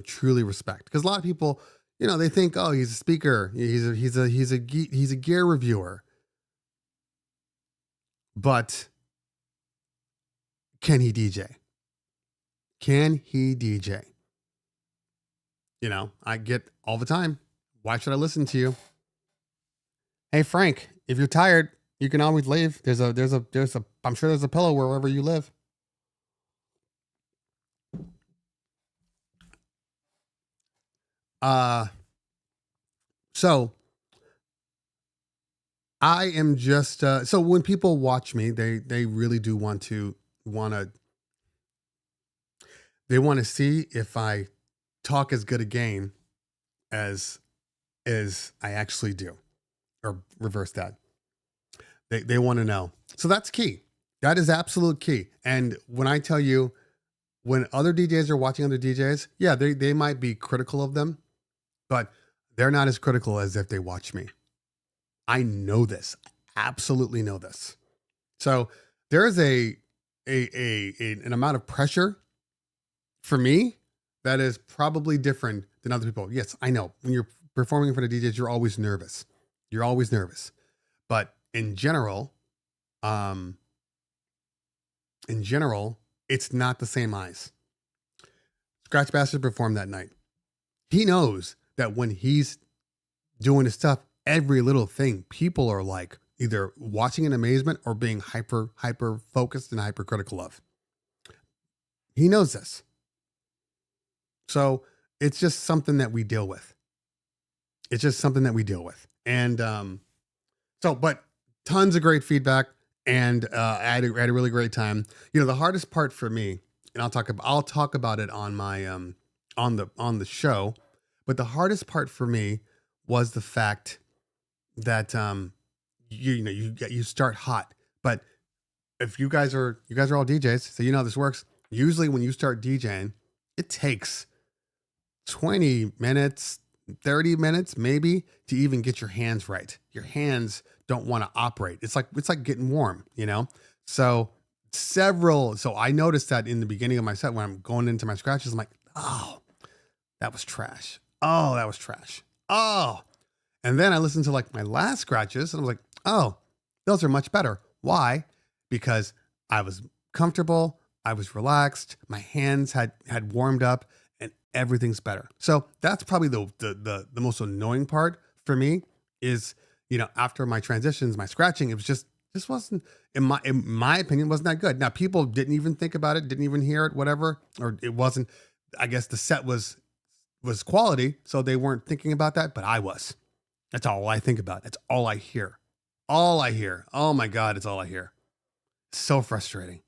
truly respect. Because a lot of people, they think, oh, he's a speaker, he's a gear reviewer. But can he DJ? Can he DJ? I get all the time. Why should I listen to you? Hey, Frank, if you're tired, you can always leave. I'm sure there's a pillow wherever you live. So I am just, so when people watch me, they really do want to see if I talk as good a game as I actually do, or reverse that. They want to know. So that's key. That is absolute key. And when I tell you, when other DJs are watching other DJs, yeah, they might be critical of them, but they're not as critical as if they watch me. I know this. Absolutely know this. So there is an amount of pressure for me that is probably different than other people. Yes, I know. When you're performing in front of DJs, you're always nervous. But in general, it's not the same eyes. Scratch Bastard performed that night. He knows that when he's doing his stuff, every little thing, people are like either watching in amazement or being hyper focused and hypercritical of. He knows this. So it's just something that we deal with. And but tons of great feedback, and I had a really great time. The hardest part for me, and I'll talk about it on my on the show, but the hardest part for me was the fact that you start hot. But if you guys are all DJs, so you know how this works. Usually when you start DJing, it takes 20 minutes, 30 minutes maybe to even get your hands right. Your hands don't want to operate. It's like getting warm, So I noticed that in the beginning of my set when I'm going into my scratches, I'm like, oh, that was trash. Oh, that was trash. Oh. And then I listened to like my last scratches and I was like, oh, those are much better. Why? Because I was comfortable. I was relaxed. My hands had warmed up and everything's better. So that's probably the most annoying part for me is, after my transitions, my scratching, it was just wasn't, in my opinion, wasn't that good. Now, people didn't even think about it, didn't even hear it, whatever, or it wasn't, I guess the set was quality, so they weren't thinking about that, but I was. That's all I think about. That's all I hear. All I hear. Oh my God, it's all I hear. So frustrating.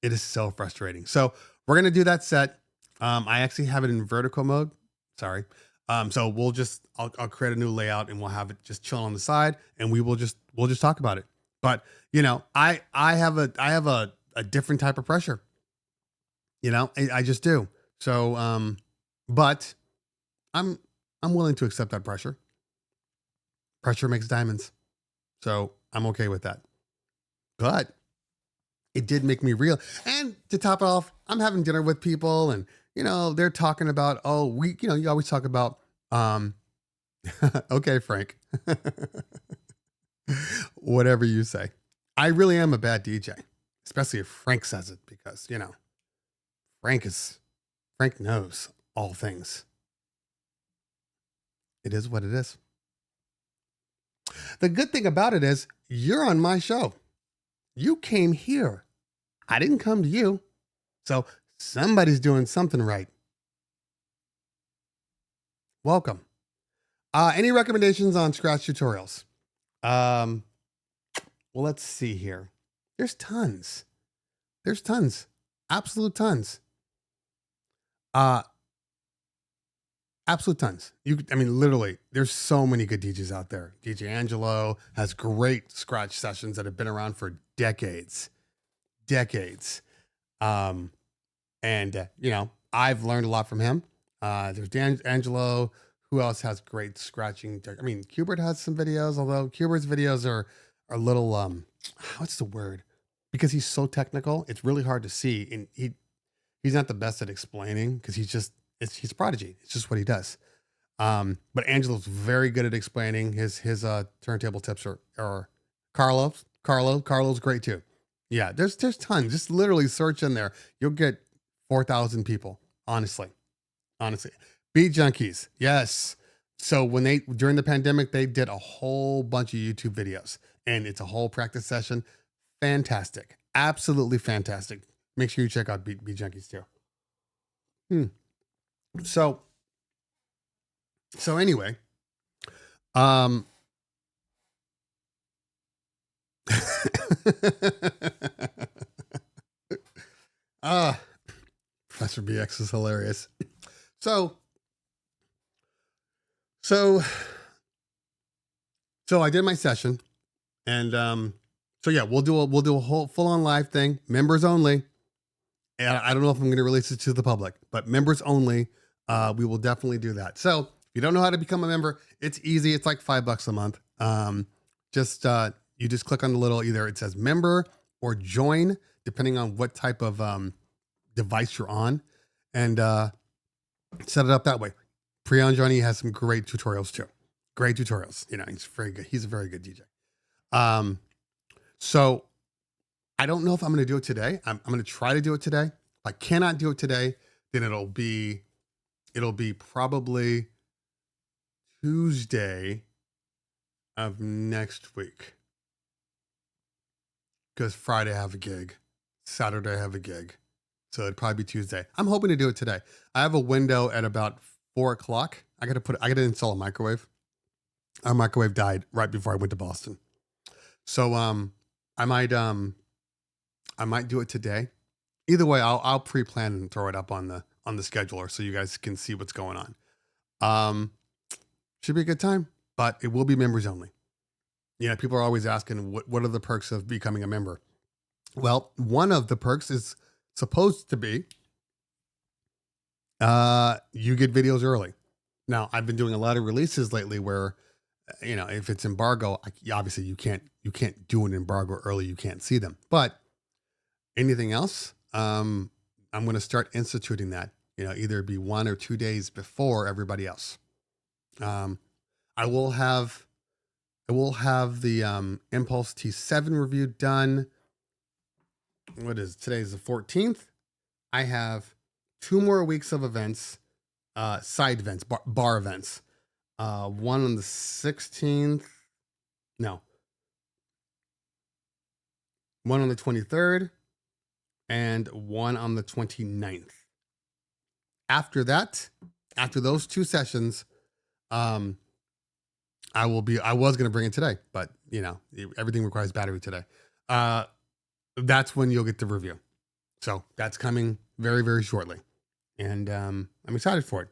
It is so frustrating. So we're going to do that set. I actually have it in vertical mode. Sorry. So I'll create a new layout and we'll have it just chill on the side and we'll just talk about it. But, I have a different type of pressure, I just do. So, but I'm willing to accept that pressure. Pressure makes diamonds. So I'm okay with that. But it did make me real. And to top it off, I'm having dinner with people and, they're talking about, you always talk about, okay, Frank, whatever you say. I really am a bad DJ, especially if Frank says it because, Frank knows all things. It is what it is. The good thing about it is you're on my show. You came here. I didn't come to you. So somebody's doing something right. Welcome. Any recommendations on scratch tutorials? Well, let's see here. There's tons. Absolute tons. Absolute tons. Literally, there's so many good DJs out there. DJ Angelo has great scratch sessions that have been around for decades. And I've learned a lot from him. There's Angelo, Who else has great scratching? I mean, Qbert has some videos, although Qbert's videos are a little, what's the word? Because he's so technical, it's really hard to see. And he's not the best at explaining because he's a prodigy. It's just what he does. But Angelo's very good at explaining his turntable tips or Carlo's great too. Yeah, there's tons. Just literally search in there. You'll get 4,000 people. Honestly. Beat Junkies. Yes. So during the pandemic, they did a whole bunch of YouTube videos and it's a whole practice session. Fantastic. Absolutely fantastic. Make sure you check out Beat Junkies too. So anyway, Professor BX is hilarious. So I did my session and, so yeah, we'll do a whole full on live thing, members only. And I don't know if I'm going to release it to the public, but members only. We will definitely do that. So if you don't know how to become a member, it's easy. It's like $5 a month. You just click on the little, either it says member or join, depending on what type of device you're on, and set it up that way. Priyan Johnny has some great tutorials too. Great tutorials. He's very good. He's a very good DJ. So I don't know if I'm going to do it today. I'm going to try to do it today. If I cannot do it today, then it'll be probably Tuesday of next week. Because Friday I have a gig. Saturday I have a gig. So it'd probably be Tuesday. I'm hoping to do it today. I have a window at about 4:00. I got to install a microwave. Our microwave died right before I went to Boston. So I might do it today. Either way, I'll pre-plan and throw it up on the scheduler so you guys can see what's going on. Should be a good time, but it will be members only. People are always asking what are the perks of becoming a member? Well, one of the perks is supposed to be you get videos early. Now, I've been doing a lot of releases lately where if it's embargo, obviously you can't do an embargo early. You can't see them. But anything else, I'm going to start instituting that. Either be 1 or 2 days before everybody else. I will have the Impulse T7 review done. Today's the 14th. I have 2 more weeks of events, side events, bar events. One on the 16th. No. One on the 23rd and one on the 29th. After those 2 sessions, I was going to bring it today, but everything requires battery today. That's when you'll get the review. So that's coming very, very shortly. And, I'm excited for it.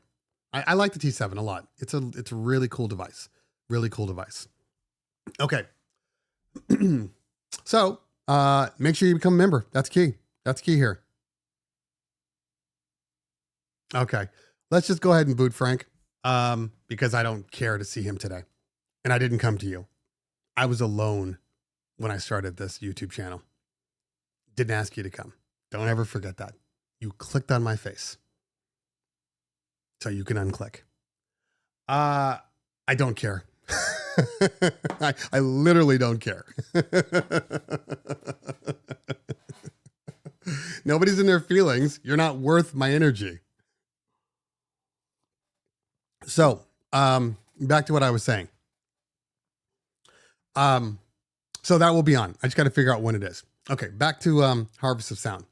I like the T7 a lot. It's a really cool device. Really cool device. Okay. So, make sure you become a member. That's key. That's key here. Okay. Let's just go ahead and boot Frank. Because I don't care to see him today. And I didn't come to you. I was alone when I started this YouTube channel. Didn't ask you to come. Don't ever forget that. You clicked on my face. So you can unclick. I don't care. I literally don't care. Nobody's in their feelings. You're not worth my energy. So, back to what I was saying. So that will be on. I just got to figure out when it is. Okay, back to Harvest of Sound.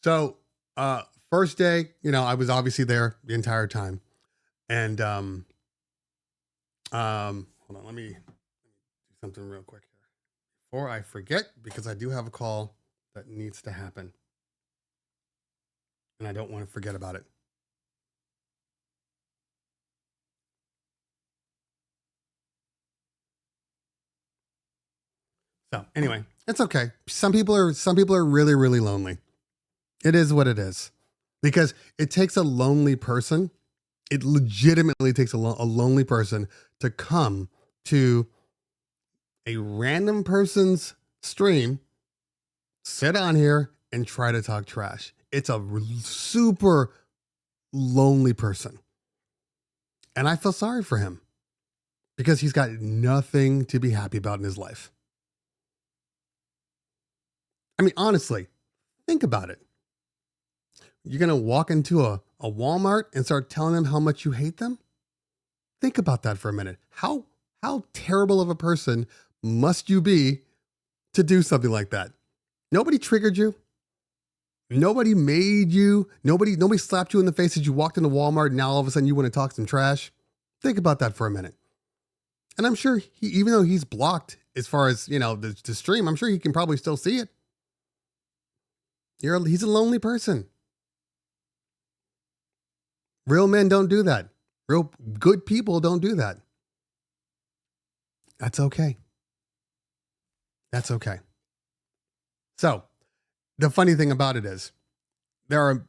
So, first day, I was obviously there the entire time. And hold on, let me do something real quick here before I forget, because I do have a call that needs to happen. And I don't want to forget about it. So anyway, it's okay. Some people are really, really lonely. It is what it is, because it takes a lonely person It legitimately takes a lonely person to come to a random person's stream, sit on here, and try to talk trash. It's a super lonely person. And I feel sorry for him because he's got nothing to be happy about in his life. I mean, honestly, think about it. You're going to walk into a Walmart and start telling them how much you hate them? Think about that for a minute. How terrible of a person must you be to do something like that? Nobody triggered you. Nobody made you. Nobody slapped you in the face as you walked into Walmart and now all of a sudden you want to talk some trash. Think about that for a minute. And I'm sure even though he's blocked as far as, the stream, I'm sure he can probably still see it. He's a lonely person. Real men don't do that. Real good people don't do that. That's okay. That's okay. So the funny thing about it is there are,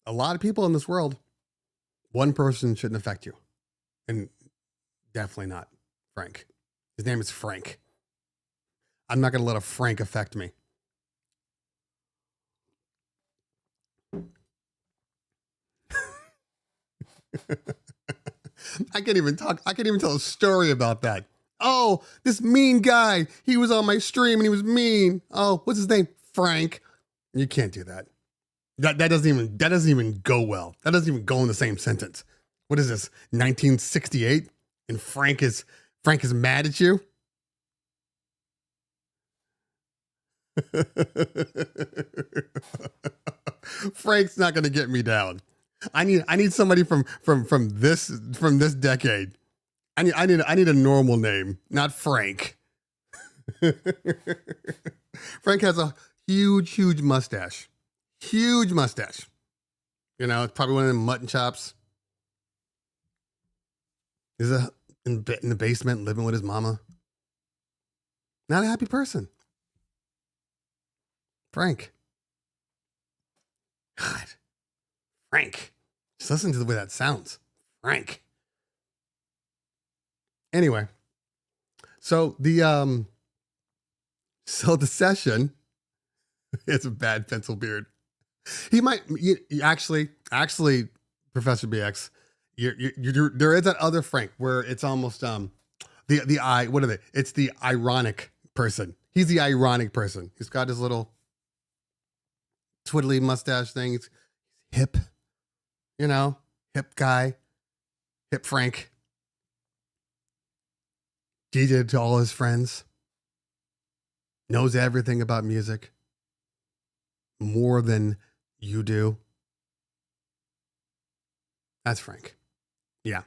a lot of people in this world. One person shouldn't affect you. And definitely not Frank. His name is Frank. I'm not going to let a Frank affect me. I can't even tell a story about that. Oh, this mean guy. He was on my stream and he was mean. Oh, what's his name? Frank. You can't do that. That doesn't even go well. That doesn't even go in the same sentence. What is this? 1968? And Frank is mad at you? Frank's not going to get me down. I need somebody from this decade. I need a normal name, not Frank. Frank has a huge mustache. Huge mustache. It's probably one of them mutton chops. He's in the basement living with his mama. Not a happy person. Frank. God. Frank. Just listen to the way that sounds. Frank. Anyway. So the session, it's a bad pencil beard. He might actually, Professor BX, there is that other Frank where it's almost what are they? It's the ironic person. He's the ironic person. He's got his little twiddly mustache thing. He's hip, hip guy, hip Frank. DJ to all his friends. Knows everything about music. More than you do. That's Frank. Yeah.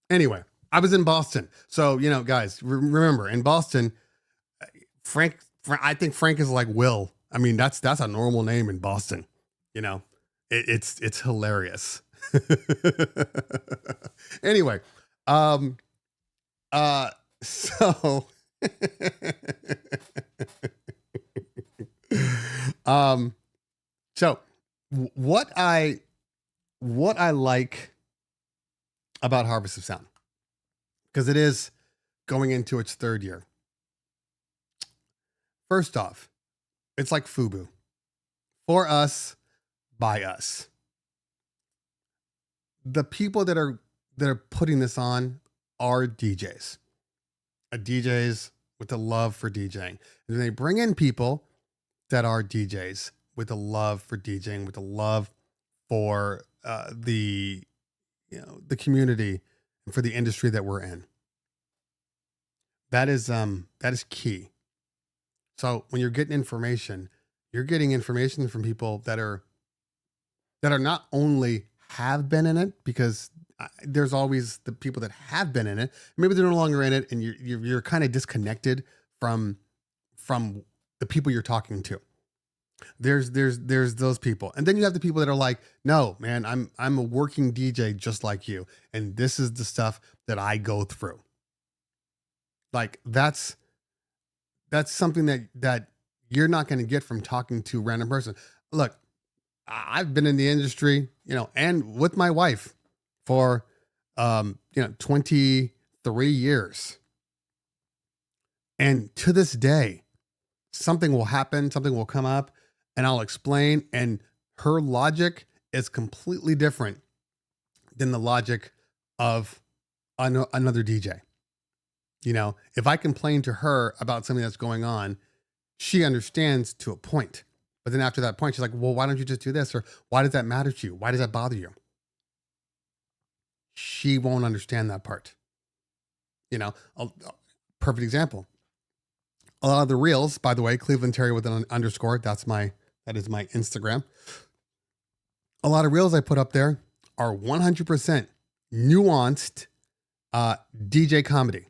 Anyway, I was in Boston. So, guys, remember, in Boston, I think Frank is like Will. I mean, that's a normal name in Boston. It's hilarious. Anyway, so so what I like about Harvest of Sound, because it is going into its third year. First off, it's like FUBU. For us, by us. The people that are putting this on are DJs. DJs with a love for DJing. And they bring in people that are DJs with a love for DJing, with a love for the community and for the industry that we're in. That is key. So when you're getting information from people that are not only have been in it, because there's always the people that have been in it. Maybe they're no longer in it, and you're kind of disconnected from the people you're talking to. There's those people, and then you have the people that are like, no, man, I'm a working DJ just like you, and this is the stuff that I go through. Like that's something that you're not going to get from talking to a random person. Look, I've been in the industry, and with my wife for 23 years. And to this day, something will happen, something will come up, and I'll explain, and her logic is completely different than the logic of another DJ. If I complain to her about something that's going on, she understands to a point. But then after that point, she's like, well, why don't you just do this? Or why does that matter to you? Why does that bother you? She won't understand that part. A perfect example. A lot of the reels, by the way, Cleveland Terry with an underscore. That is my Instagram. A lot of reels I put up there are 100% nuanced DJ comedy.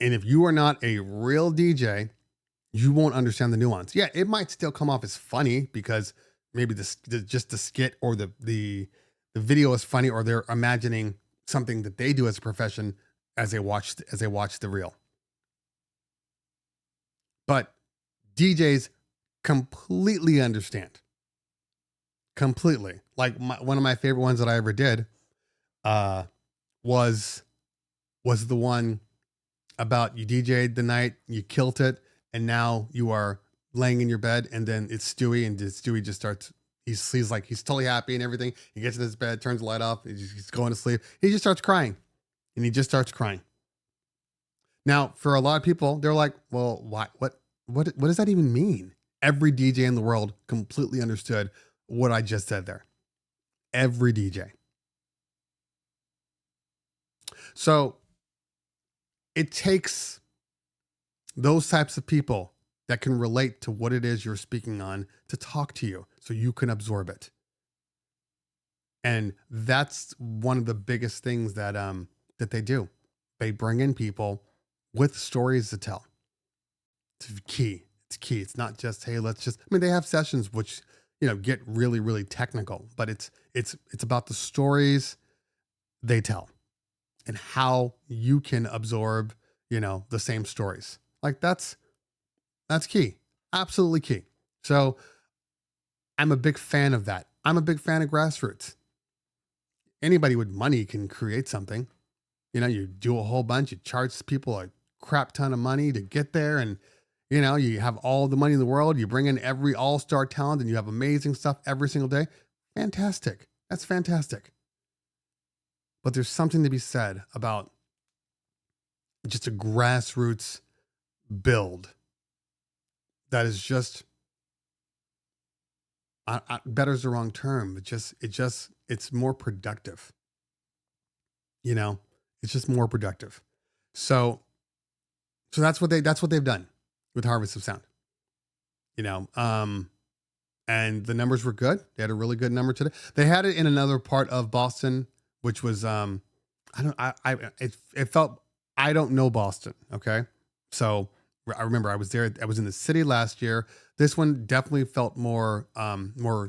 And if you are not a real DJ, you won't understand the nuance. Yeah, it might still come off as funny because maybe just the skit or the video is funny, or they're imagining something that they do as a profession as they watch the reel. But DJs completely understand. Completely. Like one of my favorite ones that I ever did was the one about you DJ'd the night, you killed it, and now you are laying in your bed, and then it's Stewie, and Stewie just starts, he's totally happy and everything. He gets in his bed, turns the light off, he's going to sleep. He just starts crying. And he just starts crying. Now, for a lot of people, they're like, well, what does that even mean? Every DJ in the world completely understood what I just said there. Every DJ. So it takes those types of people that can relate to what it is you're speaking on to talk to you so you can absorb it. And that's one of the biggest things that they do. They bring in people with stories to tell. It's key. It's key. It's not just, hey, they have sessions which, get really, really technical, but it's about the stories they tell and how you can absorb, the same stories. Like that's key. Absolutely key. So I'm a big fan of that. I'm a big fan of grassroots. Anybody with money can create something. You do a whole bunch, you charge people a crap ton of money to get there, and you have all the money in the world, you bring in every all-star talent, and you have amazing stuff every single day. Fantastic. That's fantastic. But there's something to be said about just a grassroots build that is just, better is the wrong term, but it's more productive. It's just more productive. So that's what they've done with Harvest of Sound. And the numbers were good. They had a really good number today. They had it in another part of Boston, which was it felt, I don't know Boston. Okay. So I remember I was there. I was in the city last year. This one definitely felt more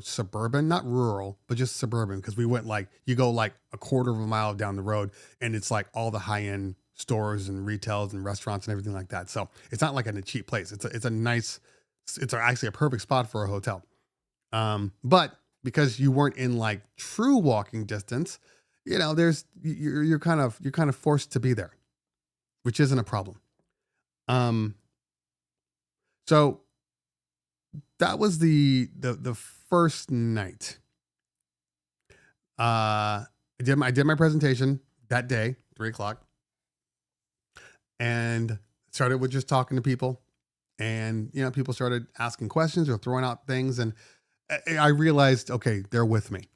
suburban, not rural, but just suburban. Because we went you go a quarter of a mile down the road, and it's like all the high end stores and retails and restaurants and everything like that. So it's not like in a cheap place. It's actually a perfect spot for a hotel. But because you weren't in true walking distance, you're kind of forced to be there, which isn't a problem. So that was the first night. I did my presentation that day, 3:00, and started with just talking to people, and people started asking questions or throwing out things, and I realized, okay, they're with me,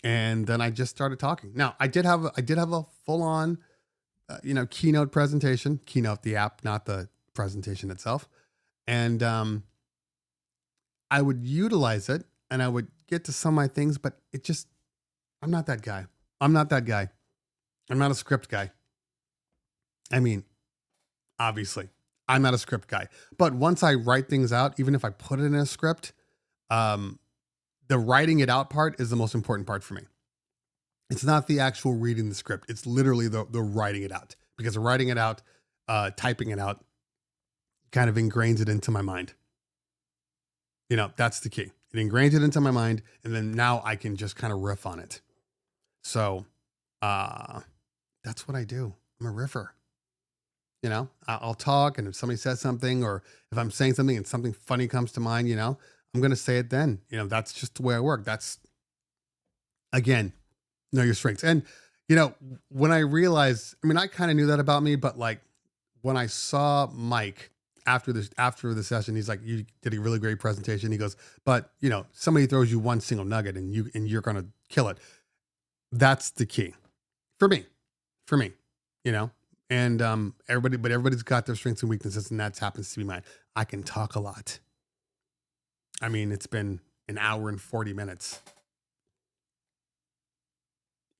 and then I just started talking. Now I did have a full on, keynote presentation, keynote the app, not the presentation itself. And I would utilize it and I would get to some of my things, but I'm not that guy. I'm not a script guy. I mean, obviously, I'm not a script guy. But once I write things out, even if I put it in a script, the writing it out part is the most important part for me. It's not the actual reading the script. It's literally the writing it out, because writing it out, typing it out, kind of ingrains it into my mind. That's the key. It ingrains it into my mind, and then now I can just kind of riff on it. So That's what I do. I'm a riffer. You know, I'll talk, and if somebody says something, or if I'm saying something and something funny comes to mind, you know, I'm going to say it then. You know, that's just the way I work. That's, again, know your strengths. And, you know, when I realized, I mean, I kind of knew that about me, but like when I saw Mike after the session, he's like, you did a really great presentation. He goes, but you know, somebody throws you one single nugget and you're going to kill it. That's the key for me, you know, and, everybody's got their strengths and weaknesses, and that happens to be mine. I can talk a lot. I mean, it's been an hour and 40 minutes.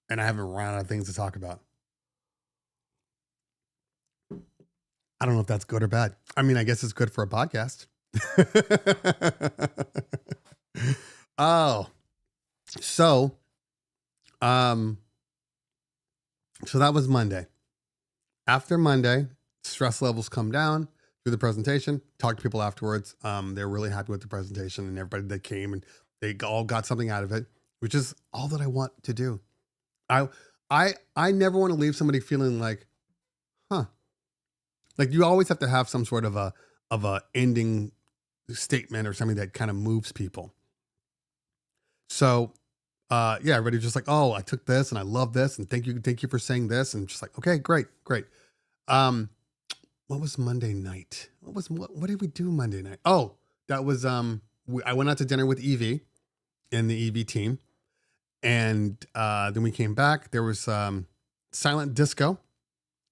And I haven't run out of things to talk about. I don't know if that's good or bad. I mean, I guess it's good for a podcast. Oh, so that was Monday. After Monday, stress levels come down through the presentation. Talked to people afterwards. They're really happy with the presentation, and everybody that came, and they all got something out of it, which is all that I want to do. I never want to leave somebody feeling like, like you always have to have some sort of a ending statement or something that kind of moves people. So, yeah, everybody's just like, oh, I took this and I love this, and thank you for saying this, and just like, okay, great. What was Monday night? What did we do Monday night? Oh, that was I went out to dinner with Evie and the Evie team. And then we came back. There was silent disco,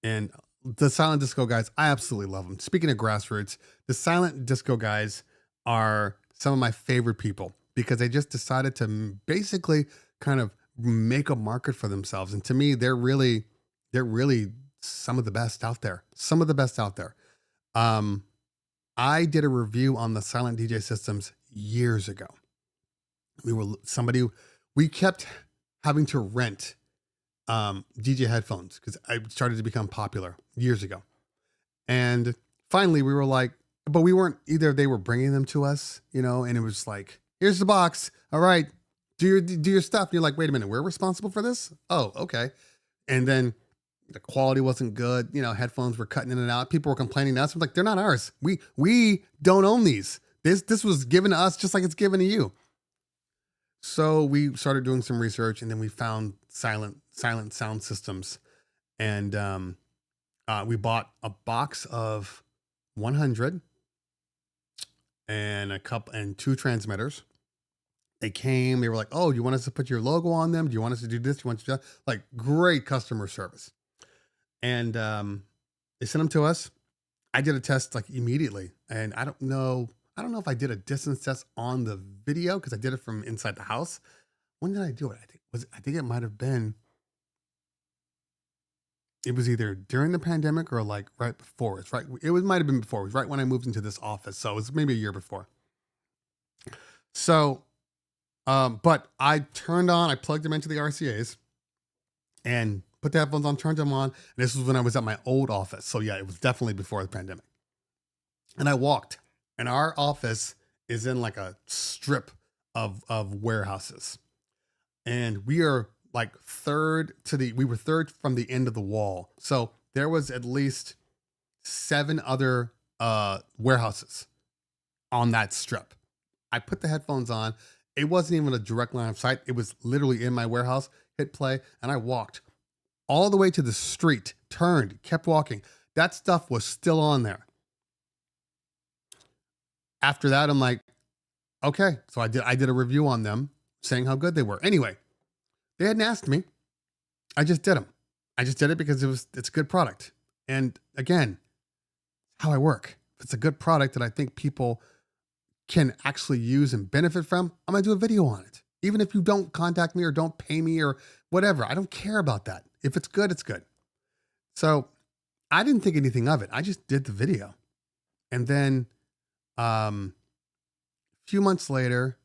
and the silent disco guys, I absolutely love them. Speaking of grassroots, the silent disco guys are some of my favorite people because they just decided to basically kind of make a market for themselves. And to me, they're really some of the best out there. I did a review on the silent DJ systems years ago. We kept having to rent DJ headphones because I started to become popular years ago. And finally we were like, but we weren't either. They were bringing them to us, you know, and it was like, here's the box. All right, do your stuff. And you're like, wait a minute, we're responsible for this? Oh, okay. And then the quality wasn't good. You know, headphones were cutting in and out. People were complaining to us. I'm like, they're not ours. We don't own these. This was given to us just like it's given to you. So we started doing some research, and then we found silent sound systems, and we bought a box of 100 and 2 transmitters. They came. They were like, "Oh, do you want us to put your logo on them? Do you want us to do this? Do you want to do that?" Like, great customer service, and they sent them to us. I did a test like immediately, and I don't know if I did a distance test on the video because I did it from inside the house. When did I do it? I think it might have been. It was either during the pandemic or like right before. It might have been before. It was right when I moved into this office, so it was maybe a year before. So, but I plugged them into the RCAs and put the headphones on, turned them on. And this was when I was at my old office. So yeah, it was definitely before the pandemic. And I walked. And our office is in like a strip of warehouses. And we are like we were third from the end of the wall. So there was at least 7 other warehouses on that strip. I put the headphones on. It wasn't even a direct line of sight. It was literally in my warehouse, hit play, and I walked all the way to the street, turned, kept walking. That stuff was still on there. After that, I'm like, okay. So I did a review on them saying how good they were. Anyway, they hadn't asked me. I just did them. I just did it because it's a good product. And again, how I work. If it's a good product that I think people can actually use and benefit from, I'm going to do a video on it. Even if you don't contact me or don't pay me or whatever, I don't care about that. If it's good, it's good. So I didn't think anything of it. I just did the video. And then a few months later,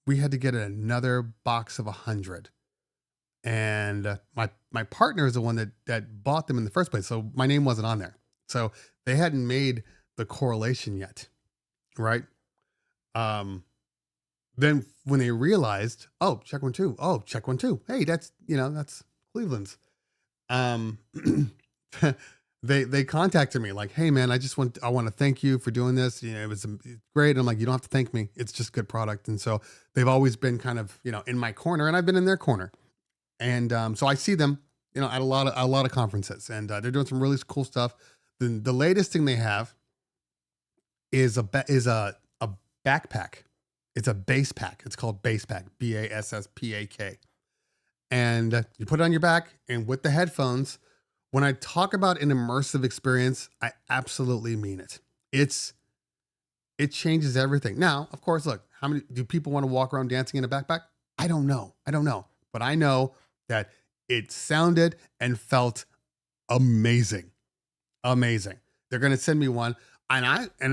we had to get another box of 100. And my partner is the one that bought them in the first place. So my name wasn't on there. So they hadn't made the correlation yet. Right. Then when they realized, oh, check 1, 2. Oh, check 1, 2. Hey, that's Cleveland's. They contacted me like, hey man, I want to thank you for doing this. You know, it was great. And I'm like, you don't have to thank me. It's just good product. And so they've always been kind of, you know, in my corner, and I've been in their corner. And so I see them, you know, at a lot of conferences, and they're doing some really cool stuff. The latest thing they have is a backpack. It's a bass pack. It's called Bass Pack, BASSPAK. And you put it on your back, and with the headphones, when I talk about an immersive experience, I absolutely mean it. It changes everything. Now, of course, look, how many do people want to walk around dancing in a backpack? I don't know. But I know that it sounded and felt amazing. Amazing. They're going to send me one. And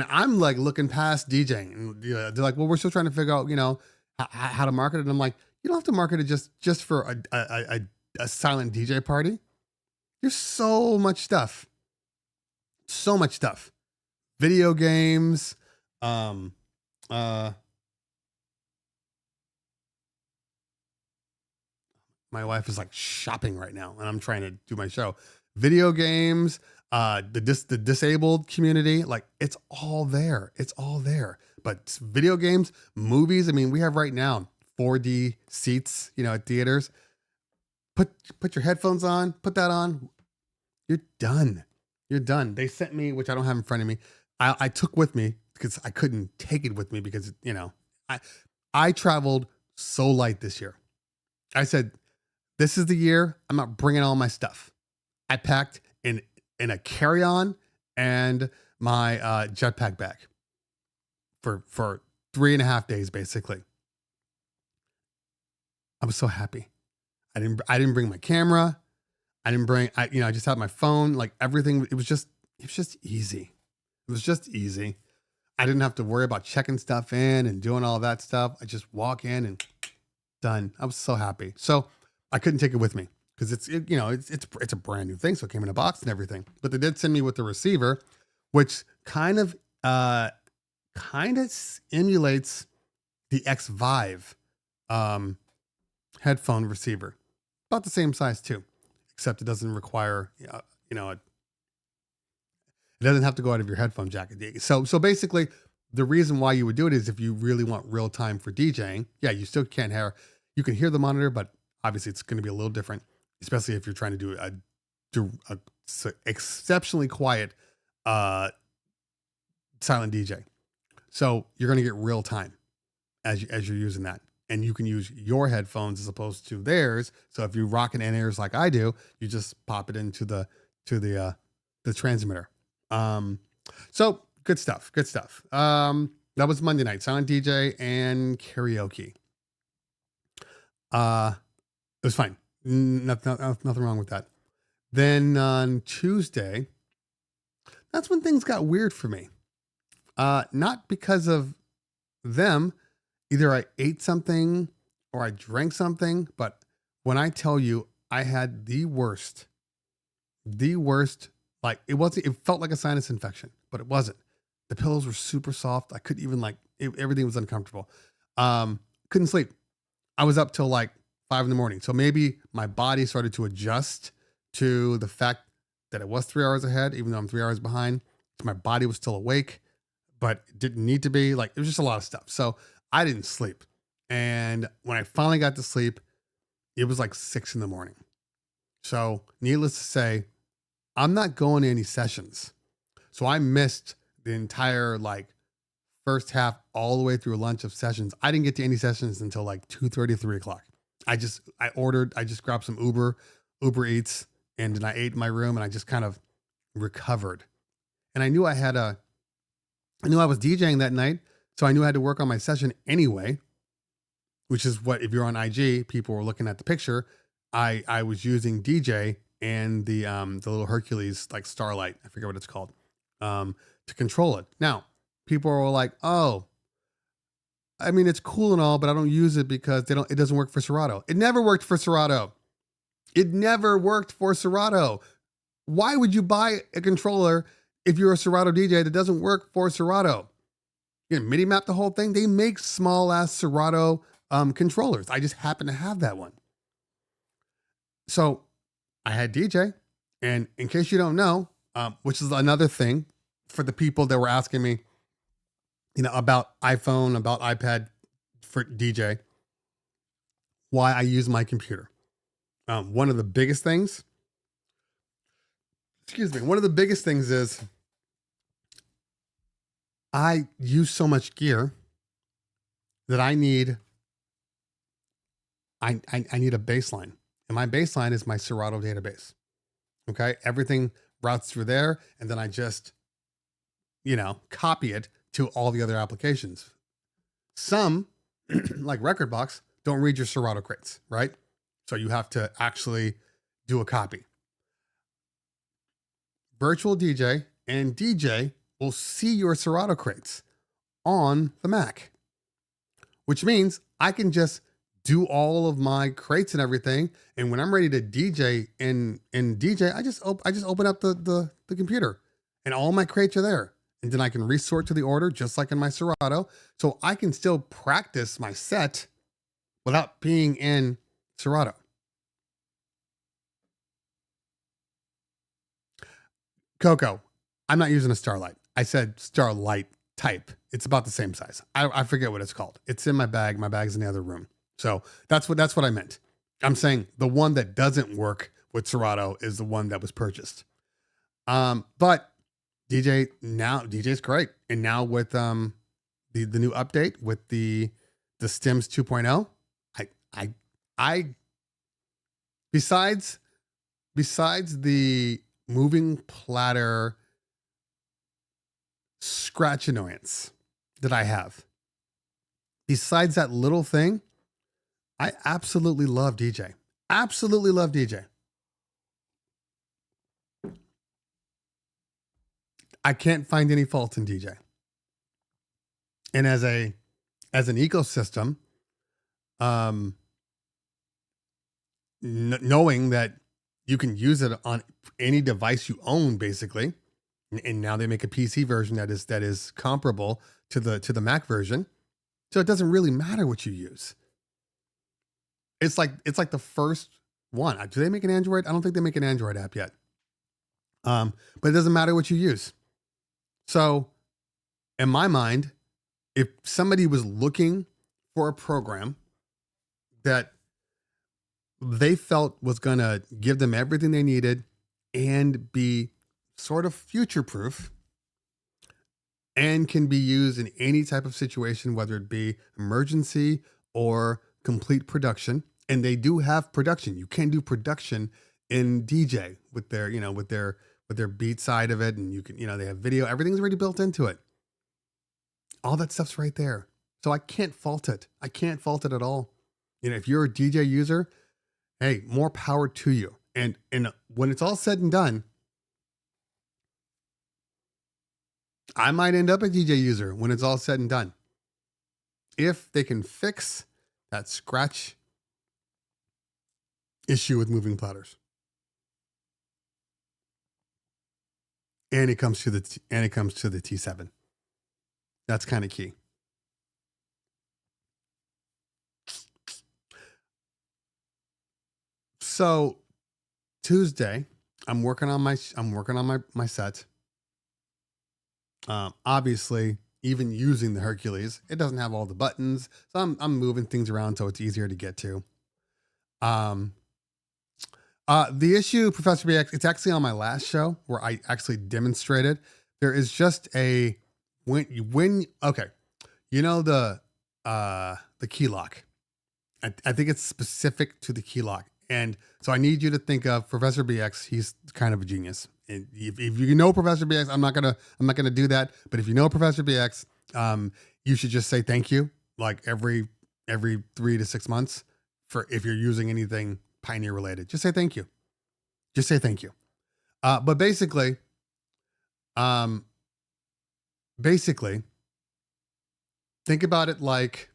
I'm like looking past DJing, and they're like, well, we're still trying to figure out, you know, how to market it. And I'm like, you don't have to market it just for a silent DJ party. There's so much stuff. Video games. My wife is like shopping right now, and I'm trying to do my show. Video games, the disabled community, like it's all there. But video games, movies, I mean, we have right now 4D seats, you know, at theaters. Put your headphones on, put that on. You're done. They sent me, which I don't have in front of me. I took with me because I couldn't take it with me because, you know, I traveled so light this year. I said, this is the year I'm not bringing all my stuff. I packed in a carry-on and my jetpack bag for 3.5 days, basically. I was so happy. I didn't bring my camera. I just had my phone, like everything. It was just easy. It was just easy. I didn't have to worry about checking stuff in and doing all that stuff. I just walk in and done. I was so happy. So I couldn't take it with me because it's a brand new thing. So it came in a box and everything, but they did send me with the receiver, which kind of emulates the X Vive, headphone receiver, about the same size too, except it doesn't require, it doesn't have to go out of your headphone jack. So basically the reason why you would do it is if you really want real time for DJing. Yeah, you still can't hear, you can hear the monitor, but obviously it's going to be a little different, especially if you're trying to do a exceptionally quiet, silent DJ. So you're going to get real time as you're using that. And you can use your headphones as opposed to theirs. So if you rock an in-ears like I do, you just pop it into the transmitter. So good stuff. That was Monday night, silent DJ and karaoke. It was fine. Nothing wrong with that. Then on Tuesday, that's when things got weird for me. Not because of them. Either I ate something or I drank something, but when I tell you I had the worst, like it felt like a sinus infection, but it wasn't. The pillows were super soft. I couldn't even everything was uncomfortable. Couldn't sleep. I was up till like 5 a.m. So maybe my body started to adjust to the fact that it was 3 hours ahead, even though I'm 3 hours behind. So my body was still awake, but it didn't need to be. Like, it was just a lot of stuff. So I didn't sleep. And when I finally got to sleep, it was like 6 a.m. So needless to say, I'm not going to any sessions. So I missed the entire first half all the way through lunch of sessions. I didn't get to any sessions until 2:30, 3 o'clock. I just grabbed some Uber Eats, and then I ate in my room, and I just kind of recovered. And I knew I was DJing that night. So I knew I had to work on my session anyway, which is what, if you're on IG, people were looking at the picture. I was using DJ and the little Hercules, Starlight, I forget what it's called, to control it. Now, people were like, oh, I mean, it's cool and all, but I don't use it because it doesn't work for Serato. It never worked for Serato. Why would you buy a controller if you're a Serato DJ that doesn't work for Serato? You can MIDI map the whole thing. They make small ass Serato controllers. I just happen to have that one. So I had DJ. And in case you don't know, which is another thing for the people that were asking me, about iPhone, about iPad for DJ, why I use my computer. One of the biggest things is I use so much gear that I need a baseline. And my baseline is my Serato database. Okay. Everything routes through there. And then I just, copy it to all the other applications. Some, like Rekordbox, don't read your Serato crates, right? So you have to actually do a copy. Virtual DJ and DJ will see your Serato crates on the Mac, which means I can just do all of my crates and everything. And when I'm ready to DJ in DJ, I just open up the computer and all my crates are there. And then I can resort to the order just like in my Serato. So I can still practice my set without being in Serato. Coco, I'm not using a Starlight. I said Starlight type. It's about the same size. I forget what it's called. It's in my bag. My bag's in the other room. So that's what I meant. I'm saying the one that doesn't work with Serato is the one that was purchased. But DJ's great. And now with the new update with the Stems 2.0, I besides the moving platter scratch annoyance that I have, besides that little thing, I absolutely love DJ. Absolutely love DJ. I can't find any faults in DJ. And as an ecosystem, knowing that you can use it on any device you own, basically, and now they make a PC version that is comparable to the Mac version, so it doesn't really matter what you use. It's like the first one. Do they make an Android? I don't think they make an Android app yet. But it doesn't matter what you use. So, in my mind, if somebody was looking for a program that they felt was going to give them everything they needed and be sort of future-proof and can be used in any type of situation, whether it be emergency or complete production, and they do have production. You can do production in DJ with their, with their beat side of it, and you can, they have video. Everything's already built into it. All that stuff's right there. So I can't fault it. I can't fault it at all. If you're a DJ user, hey, more power to you. And when it's all said and done, I might end up a DJ user when it's all said and done. If they can fix that scratch issue with moving platters. And it comes to the T7. That's kind of key. So Tuesday, I'm working on my set. Obviously, even using the Hercules, it doesn't have all the buttons, so I'm moving things around so it's easier to get to. The issue, Professor BX, it's actually on my last show where I actually demonstrated. There is just the key lock. I think it's specific to the key lock. And so I need you to think of Professor BX. He's kind of a genius. And if you know Professor BX, I'm not gonna do that. But if you know Professor BX, you should just say thank you, like every 3 to 6 months, for if you're using anything Pioneer related. Just say thank you. Just say thank you. But basically, think about it like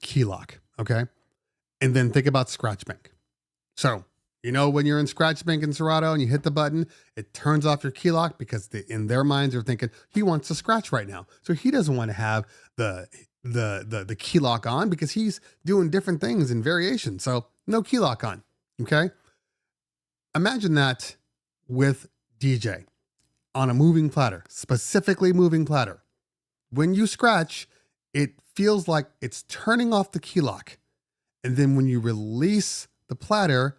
key lock, okay? And then think about Scratch Bank. So, when you're in Scratch Bank in Serato and you hit the button, it turns off your key lock because in their minds they're thinking he wants to scratch right now. So he doesn't want to have the key lock on because he's doing different things and variations. So no key lock on. Okay. imagine that with DJ on a moving platter, specifically moving platter. When you scratch, it feels like it's turning off the key lock. And then when you release the platter,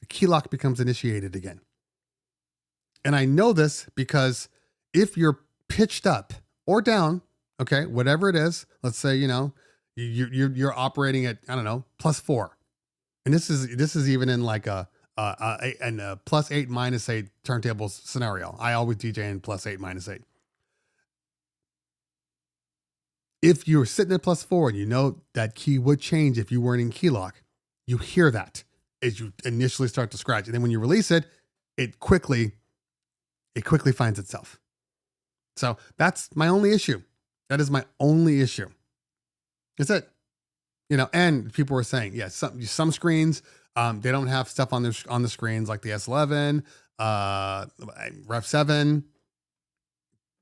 the key lock becomes initiated again. And I know this because if you're pitched up or down, okay, whatever it is, let's say, you're operating at, I don't know, +4. And this is even in like a +8 -8 turntable scenario. I always DJ in +8 -8. If you're sitting at +4 and you know that key would change if you weren't in key lock, you hear that as you initially start to scratch. And then when you release it, it quickly finds itself. So that's my only issue. That is my only issue. That's it. And people were saying, yeah, some screens, they don't have stuff on the screens like the S11, Rev 7,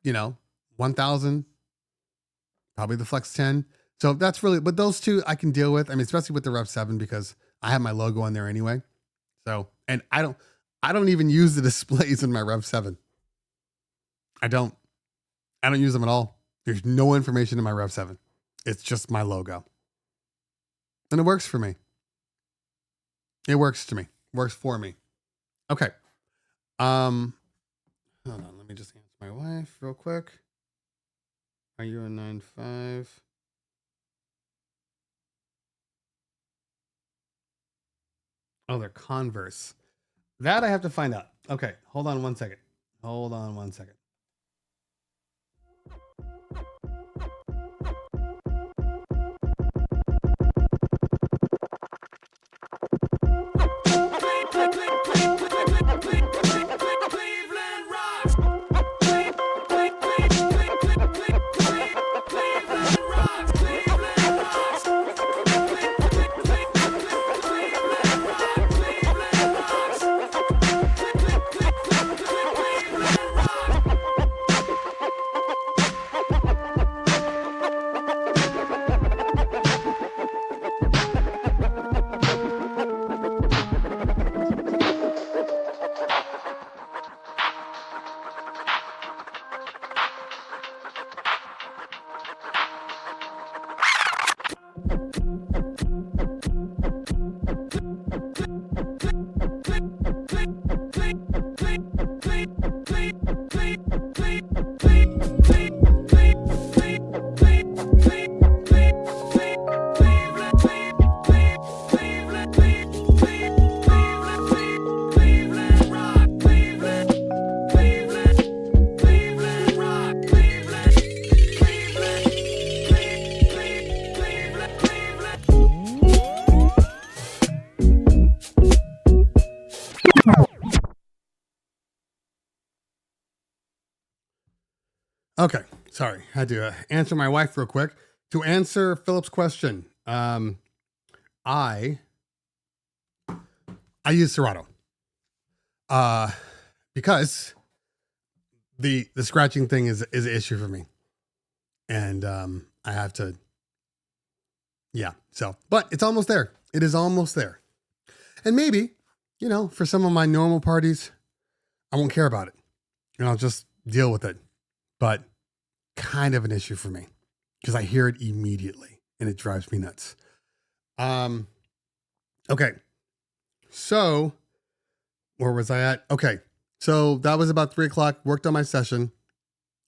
1000, probably the Flex 10. So that's really, but those two I can deal with. I mean, especially with the Rev 7 because I have my logo on there anyway. So, and I don't even use the displays in my Rev 7. I don't use them at all. There's no information in my Rev 7. It's just my logo. And it works for me. It works to me. Works for me. Okay. Hold on. Let me just answer my wife real quick. Are you a 9.5? Oh, they're Converse. That I have to find out. Okay. Hold on one second. Okay, sorry. I had to answer my wife real quick. To answer Philip's question, I use Serato because the scratching thing is an issue for me, and I have to. Yeah. So, but it's almost there. It is almost there, and maybe for some of my normal parties, I won't care about it, and I'll just deal with it. But kind of an issue for me because I hear it immediately and it drives me nuts. Okay. So where was I at? Okay. So that was about 3:00, worked on my session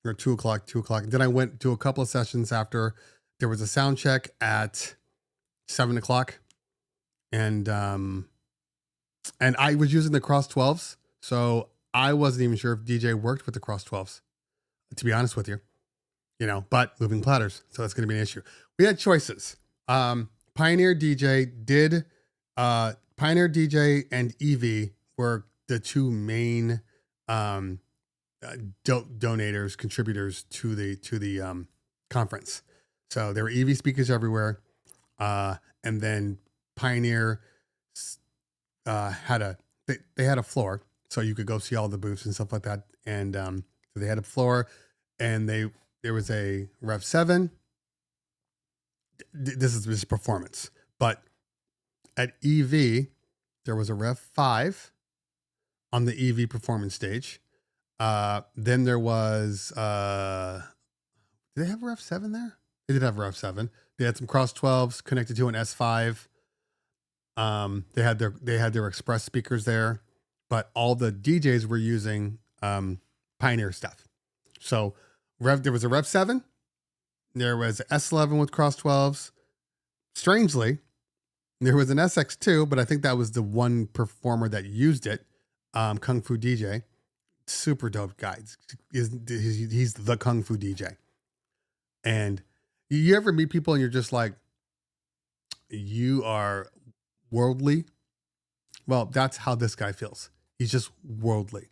or 2:00. Then I went to a couple of sessions after. There was a sound check at 7:00 and I was using the cross 12s. So I wasn't even sure if DJ worked with the cross 12s. To be honest with you, but moving platters. So that's going to be an issue. We had choices. Pioneer DJ and EV were the two main, donators, contributors to the conference. So there were EV speakers everywhere. And then Pioneer, had a floor so you could go see all the booths and stuff like that. And, so they had a floor and there was a Rev 7. This is performance, but at EV, there was a Rev 5 on the EV performance stage. Then there was, did they have a F7 there? They did have a F7. They had some Cross 12s connected to an S5. They had their Express speakers there, but all the DJs were using Pioneer stuff. So there was a Rev 7, there was S11 with Cross 12s. Strangely, there was an SX2, but I think that was the one performer that used it. Kung Fu DJ, super dope guy. He's the Kung Fu DJ. And you ever meet people and you're just like, you are worldly? Well, that's how this guy feels. He's just worldly.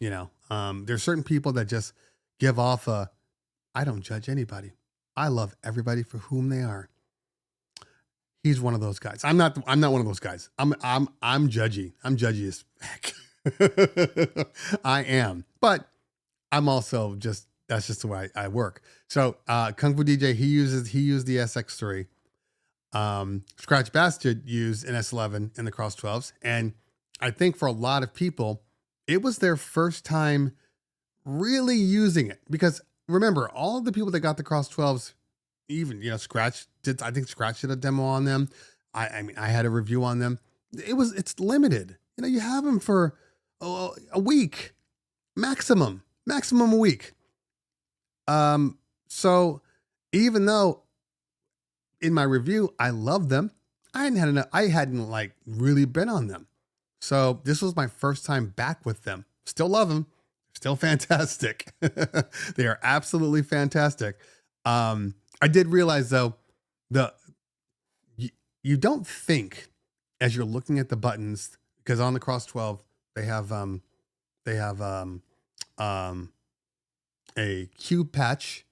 You know, there's certain people that just give off I don't judge anybody. I love everybody for whom they are. He's one of those guys. I'm not one of those guys. I'm judgy. I'm judgy as heck. I am. But I'm also that's just the way I work. So Kung Fu DJ, he used the SX3. Scratch Bastard used an S11 in the Cross 12s. And I think for a lot of people, it was their first time really using it. Because remember, all of the people that got the Cross 12s, even, Scratch did a demo on them. I mean, I had a review on them. It's limited. You have them for a week, maximum a week. So even though in my review, I loved them, I hadn't like really been on them. So this was my first time back with them. Still love them. Still fantastic. They are absolutely fantastic. I did realize though, you don't think as you're looking at the buttons, because on the Cross 12 they have a cube patch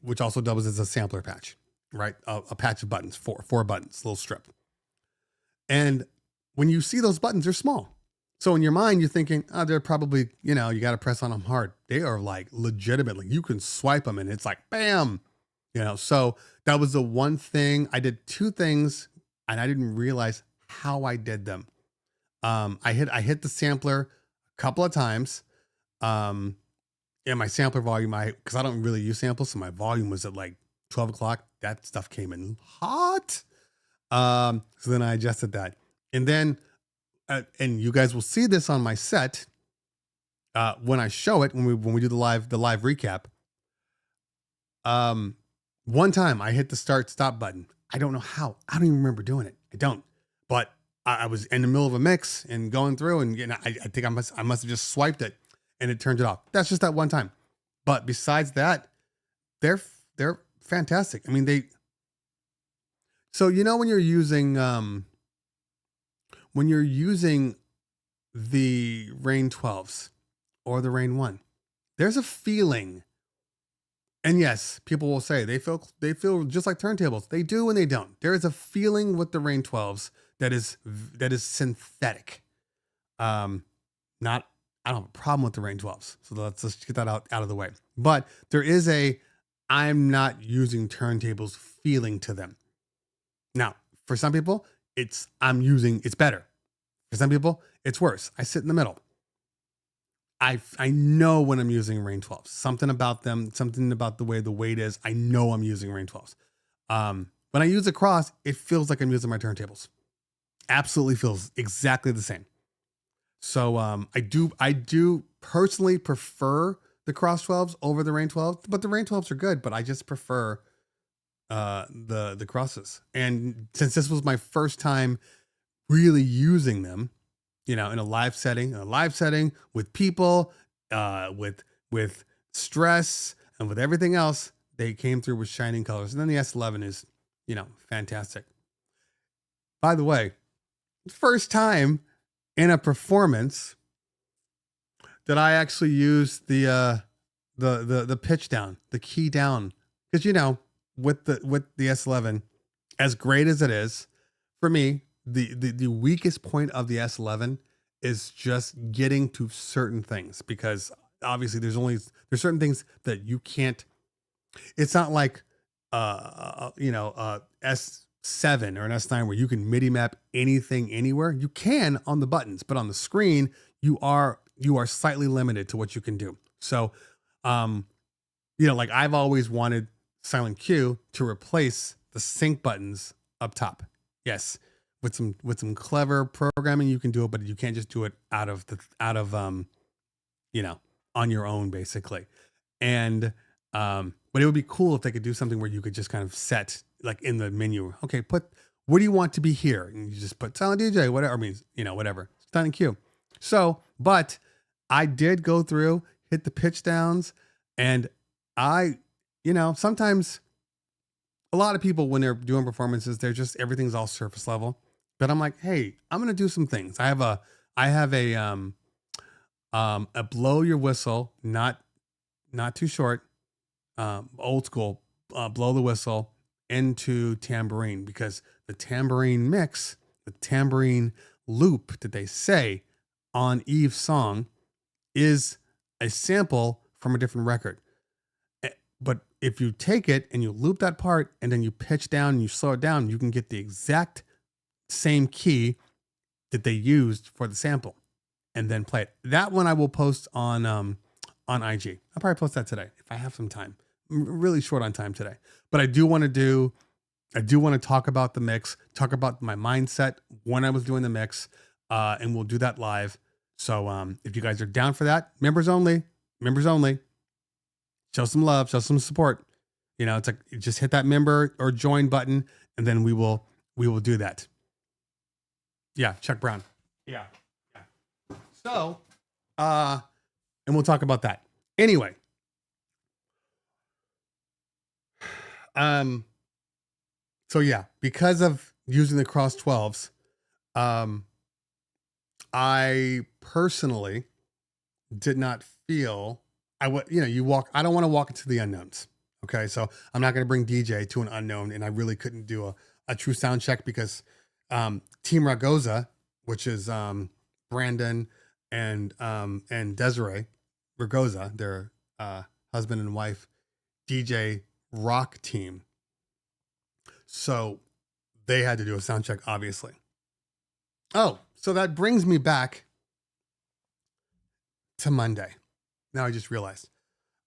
which also doubles as a sampler patch, right? A patch of buttons, four buttons, little strip. And when you see those buttons, they're small. So in your mind, you're thinking, oh, they're probably, you got to press on them hard. They are like legitimately, you can swipe them and it's like, bam. So that was the one thing. I did two things and I didn't realize how I did them. I hit the sampler a couple of times. And my sampler volume, because I don't really use samples, so my volume was at like 12 o'clock. That stuff came in hot. So then I adjusted that. And then, and you guys will see this on my set when I show it, when we do the live recap. One time I hit the stop button. I don't know how. I don't even remember doing it. I don't. But I was in the middle of a mix and going through, and I think I must have just swiped it, and it turned it off. That's just that one time. But besides that, they're fantastic. I mean, so when you're using the Rain 12s or the Rain 1, there's a feeling. And yes, people will say they feel just like turntables. They do and they don't. There is a feeling with the Rain 12s that is synthetic. I don't have a problem with the Rain 12s. So let's just get that out of the way. But there is I'm not using turntables feeling to them. Now, for some people, it's better. For some people, it's worse. I sit in the middle. I know when I'm using Rain 12s. Something about them, something about the way the weight is. I know I'm using Rain 12s. When I use a Cross, it feels like I'm using my turntables. Absolutely feels exactly the same. So I do personally prefer the Cross 12s over the Rain 12s, but the Rain 12s are good, but I just prefer the Crosses. And since this was my first time really using them, in a live setting with people, with stress and with everything else, they came through with shining colors. And then the S11 is, fantastic. By the way, first time in a performance that I actually used the pitch down, the key down, because with the S11, as great as it is, for me, the weakest point of the S11 is just getting to certain things, because obviously there's certain things that you can't. It's not like S7 or an S9 where you can MIDI map anything anywhere. You can on the buttons, but on the screen you are slightly limited to what you can do. So, like I've always wanted Silent Q to replace the sync buttons up top. Yes, with some clever programming you can do it, but you can't just do it out of on your own basically. And but it would be cool if they could do something where you could just kind of set like in the menu, okay, what do you want to be here? And you just put Silent DJ, whatever, whatever. Silent Q. So, but I did go through, hit the pitch downs, and sometimes a lot of people when they're doing performances, they're just everything's all surface level. But I'm like, hey, I'm gonna do some things. I have a blow your whistle, not too short, old school, blow the whistle into tambourine, because the tambourine mix, the tambourine loop that they say on Eve's song is a sample from a different record. But if you take it and you loop that part and then you pitch down and you slow it down, you can get the exact same key that they used for the sample and then play it. That one I will post on IG. I'll probably post that today if I have some time. I'm really short on time today, but I do want to talk about the mix, talk about my mindset when I was doing the mix, and we'll do that live. So if you guys are down for that, members only, show some love, show some support. It's like just hit that member or join button, and then we will do that. Yeah, Chuck Brown. Yeah. So, and we'll talk about that. Anyway. So yeah, because of using the cross 12s, I personally did not feel I don't want to walk into the unknowns. Okay. So I'm not going to bring DJ to an unknown, and I really couldn't do a true sound check because, Team Ragoza, which is, Brandon and Desiree Ragoza, their, husband and wife DJ rock team. So they had to do a sound check, obviously. Oh, so that brings me back to Monday. Now I just realized.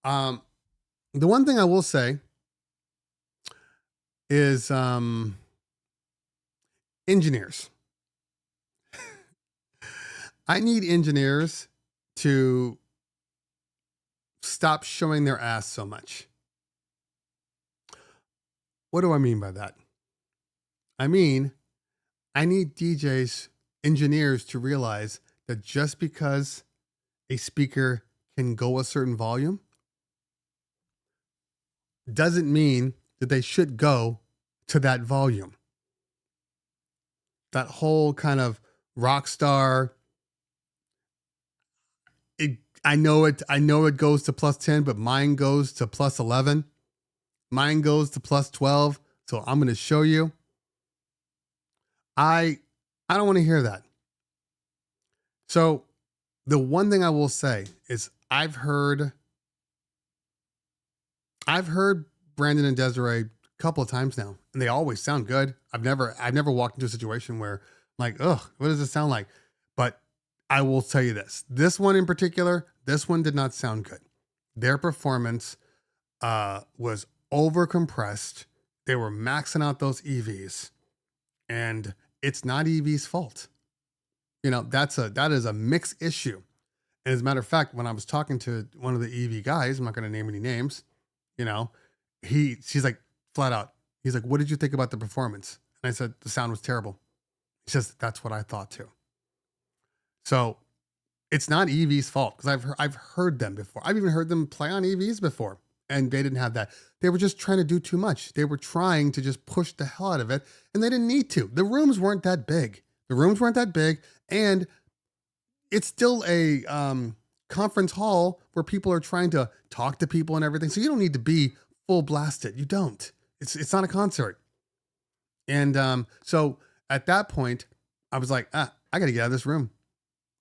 The one thing I will say is engineers. I need engineers to stop showing their ass so much. What do I mean by that? I mean, I need engineers to realize that just because a speaker can go a certain volume doesn't mean that they should go to that volume. That whole kind of rock star, I know it goes to plus 10, but mine goes to plus 11. Mine goes to plus 12. So I'm going to show you. I don't want to hear that. So the one thing I will say is I've heard Brandon and Desiree a couple of times now, and they always sound good. I've never walked into a situation where I'm like, ugh, what does it sound like? But I will tell you this one in particular, this one did not sound good. Their performance was over compressed. They were maxing out those EVs, and it's not EV's fault. That is a mix issue. And as a matter of fact, when I was talking to one of the EV guys, I'm not going to name any names, she's like flat out. He's like, what did you think about the performance? And I said, the sound was terrible. He says, that's what I thought too. So it's not EV's fault, because I've heard them before. I've even heard them play on EVs before, and they didn't have that. They were just trying to do too much. They were trying to just push the hell out of it, and they didn't need to. The rooms weren't that big. And it's still a conference hall where people are trying to talk to people and everything. So you don't need to be full blasted. You don't. It's not a concert. And so at that point, I was like, I got to get out of this room.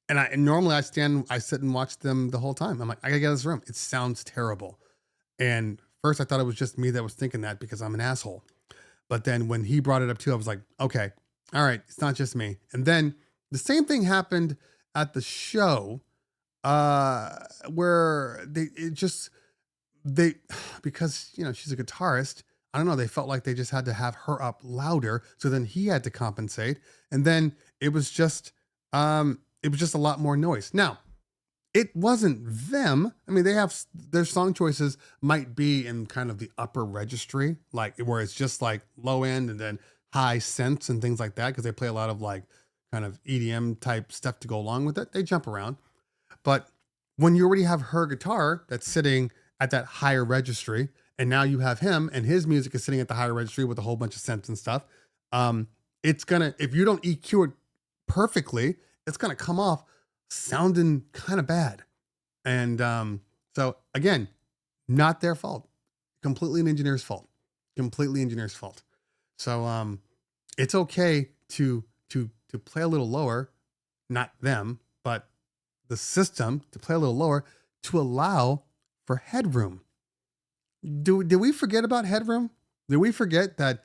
And normally I sit and watch them the whole time. I'm like, I got to get out of this room. It sounds terrible. And first I thought it was just me that was thinking that because I'm an asshole. But then when he brought it up too, I was like, okay, all right, it's not just me. And then the same thing happened at the show, where they because she's a guitarist. I don't know. They felt like they just had to have her up louder, so then he had to compensate, and then it was just a lot more noise. Now, it wasn't them. I mean, they have their song choices might be in kind of the upper registry, like where it's just like low end and then high synths and things like that, because they play a lot of like kind of EDM type stuff to go along with it. They jump around, but when you already have her guitar that's sitting at that higher registry, and now you have him and his music is sitting at the higher registry with a whole bunch of synths and stuff, it's gonna, if you don't EQ it perfectly, it's gonna come off sounding kind of bad. And so again, not their fault. Completely an engineer's fault. Completely engineer's fault. So it's okay to play a little lower, not them, but the system to play a little lower to allow for headroom. Did we forget about headroom? Did we forget that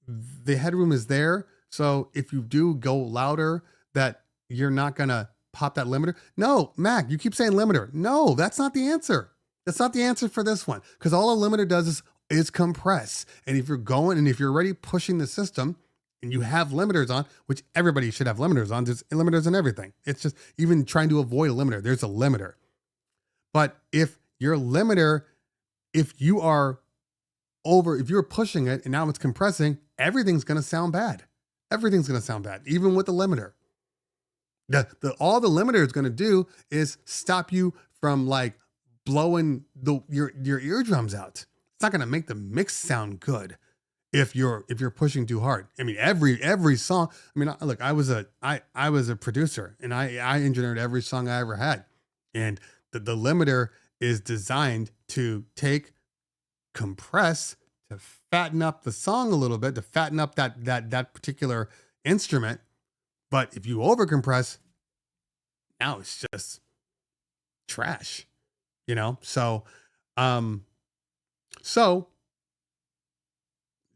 the headroom is there? So if you do go louder, that you're not gonna pop that limiter? No, Mac, you keep saying limiter. No, that's not the answer. That's not the answer for this one, because all a limiter does is compress. And if you're already pushing the system and you have limiters on, which everybody should have limiters on, there's limiters on everything. It's just even trying to avoid a limiter, there's a limiter. But if your limiter, if you're pushing it and now it's compressing, everything's going to sound bad. Everything's going to sound bad, even with the limiter. All the limiter is going to do is stop you from like blowing your eardrums out. It's not going to make the mix sound good if you're pushing too hard. I mean, every song. I mean, look, I was a producer and I engineered every song I ever had, and the limiter is designed to compress, to fatten up the song a little bit, to fatten up that particular instrument. But if you overcompress, now it's just trash, So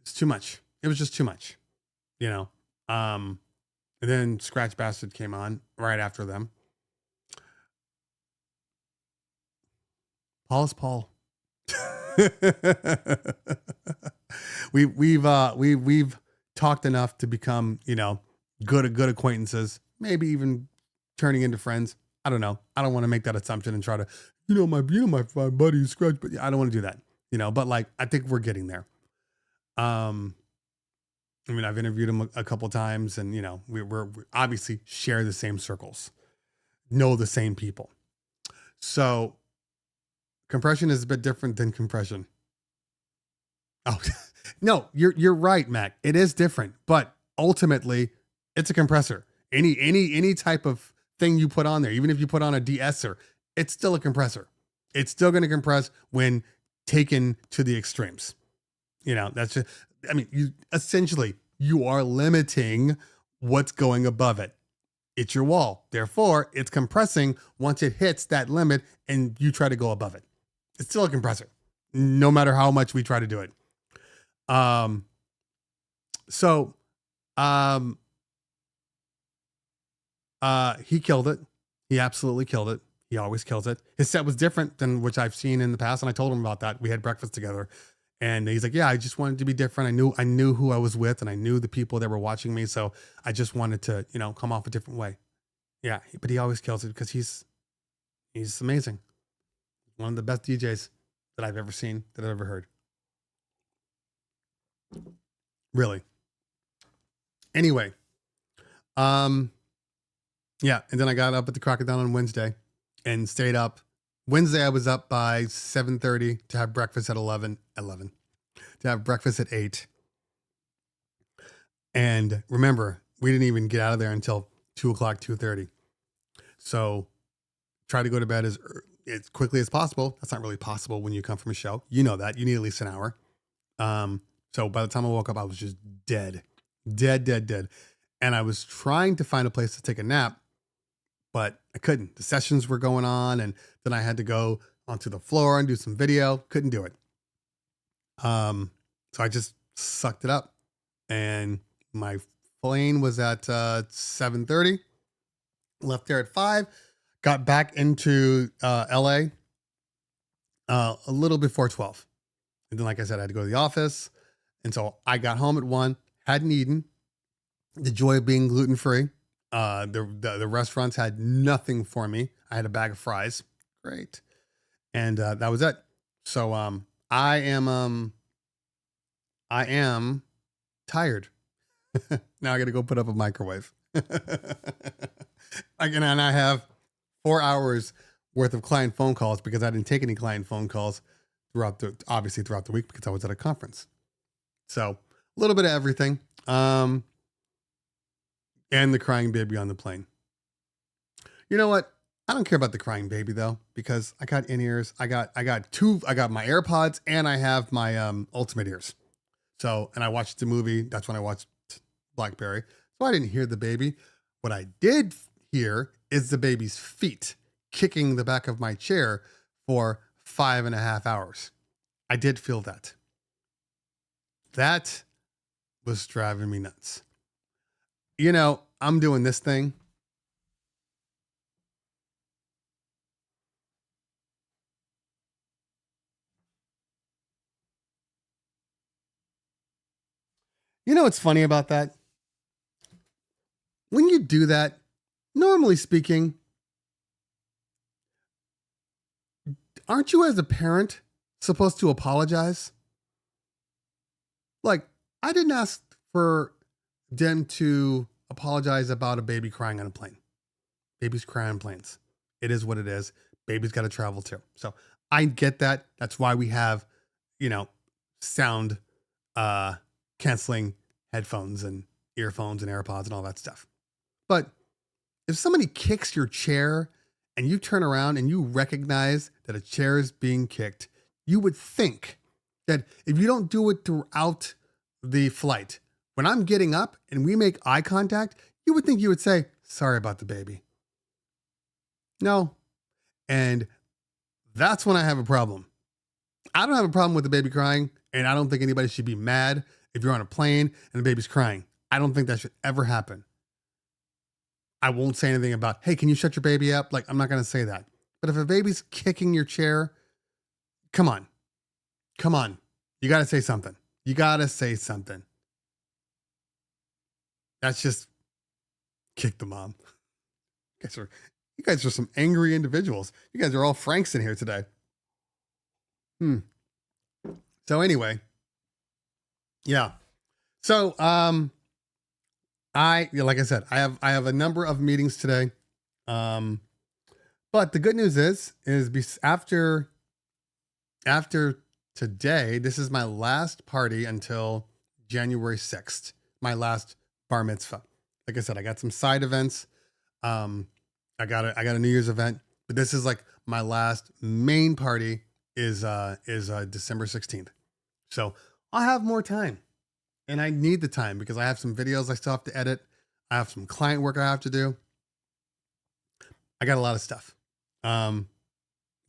it's too much. It was just too much, And then Scratch Bastard came on right after them. Paul is Paul. We've talked enough to become, good acquaintances, maybe even turning into friends. I don't know. I don't want to make that assumption and try to, my buddy Scratch, but I don't want to do that, but like, I think we're getting there. I mean, I've interviewed him a couple times and, we're obviously share the same circles, know the same people. So compression is a bit different than compression. Oh, no, you're right, Mac. It is different, but ultimately it's a compressor. Any type of thing you put on there, even if you put on a de-esser, it's still a compressor. It's still going to compress when taken to the extremes. That's just, I mean, you are limiting what's going above it. It's your wall. Therefore, it's compressing once it hits that limit and you try to go above it. It's still a compressor, no matter how much we try to do it. He killed it. He absolutely killed it. He always kills it. His set was different than which I've seen in the past. And I told him about that. We had breakfast together and he's like, yeah, I just wanted to be different. I knew who I was with and I knew the people that were watching me. So I just wanted to, come off a different way. Yeah. But he always kills it because he's amazing. One of the best DJs that I've ever seen, that I've ever heard. Really. Anyway. Yeah. And then I got up at the Crocodile on Wednesday and stayed up. Wednesday, I was up by 7:30 to have breakfast at 11, to have breakfast at 8. And remember, we didn't even get out of there until 2:30. So try to go to bed as quickly as possible. That's not really possible when you come from a show. You know that. You need at least an hour. So by the time I woke up, I was just dead. And I was trying to find a place to take a nap, but I couldn't. The sessions were going on, and then I had to go onto the floor and do some video. Couldn't do it. So I just sucked it up. And my plane was at 7:30. Left there at 5, got back into LA a little before 12. And then, like I said, I had to go to the office. And so I got home at 1, hadn't eaten. The joy of being gluten-free. The restaurants had nothing for me. I had a bag of fries. Great. And that was it. So I am tired. Now I got to go put up a microwave. And I have 4 hours worth of client phone calls because I didn't take any client phone calls throughout the week because I was at a conference. So a little bit of everything. And the crying baby on the plane. You know what? I don't care about the crying baby though, because I got in-ears. I got my AirPods and I have my Ultimate ears. So, and I watched the movie. That's when I watched Blackberry. So I didn't hear the baby. What I did hear is the baby's feet kicking the back of my chair for 5.5 hours. I did feel that. That was driving me nuts. You know, I'm doing this thing. You know what's funny about that? When you do that, normally speaking, aren't you as a parent supposed to apologize? Like, I didn't ask for them to apologize about a baby crying on a plane. Babies cry on planes. It is what it is. Babies got to travel too. So I get that. That's why we have, sound canceling headphones and earphones and AirPods and all that stuff. But if somebody kicks your chair and you turn around and you recognize that a chair is being kicked, you would think that if you don't do it throughout the flight, when I'm getting up and we make eye contact, you would think you would say, sorry about the baby. No. And that's when I have a problem. I don't have a problem with the baby crying, and I don't think anybody should be mad if you're on a plane and the baby's crying. I don't think that should ever happen. I won't say anything about, hey, can you shut your baby up? Like, I'm not going to say that. But if a baby's kicking your chair, come on. You got to say something. That's just kick the mom. You guys are some angry individuals. You guys are all Franks in here today. So anyway, yeah. So like I said, I have a number of meetings today. But the good news is after today, this is my last party until January 6th, my last bar mitzvah. Like I said, I got some side events. I got a New Year's event, but this is like my last main party is December 16th. So I'll have more time, and I need the time because I have some videos I still have to edit. I have some client work I have to do. I got a lot of stuff.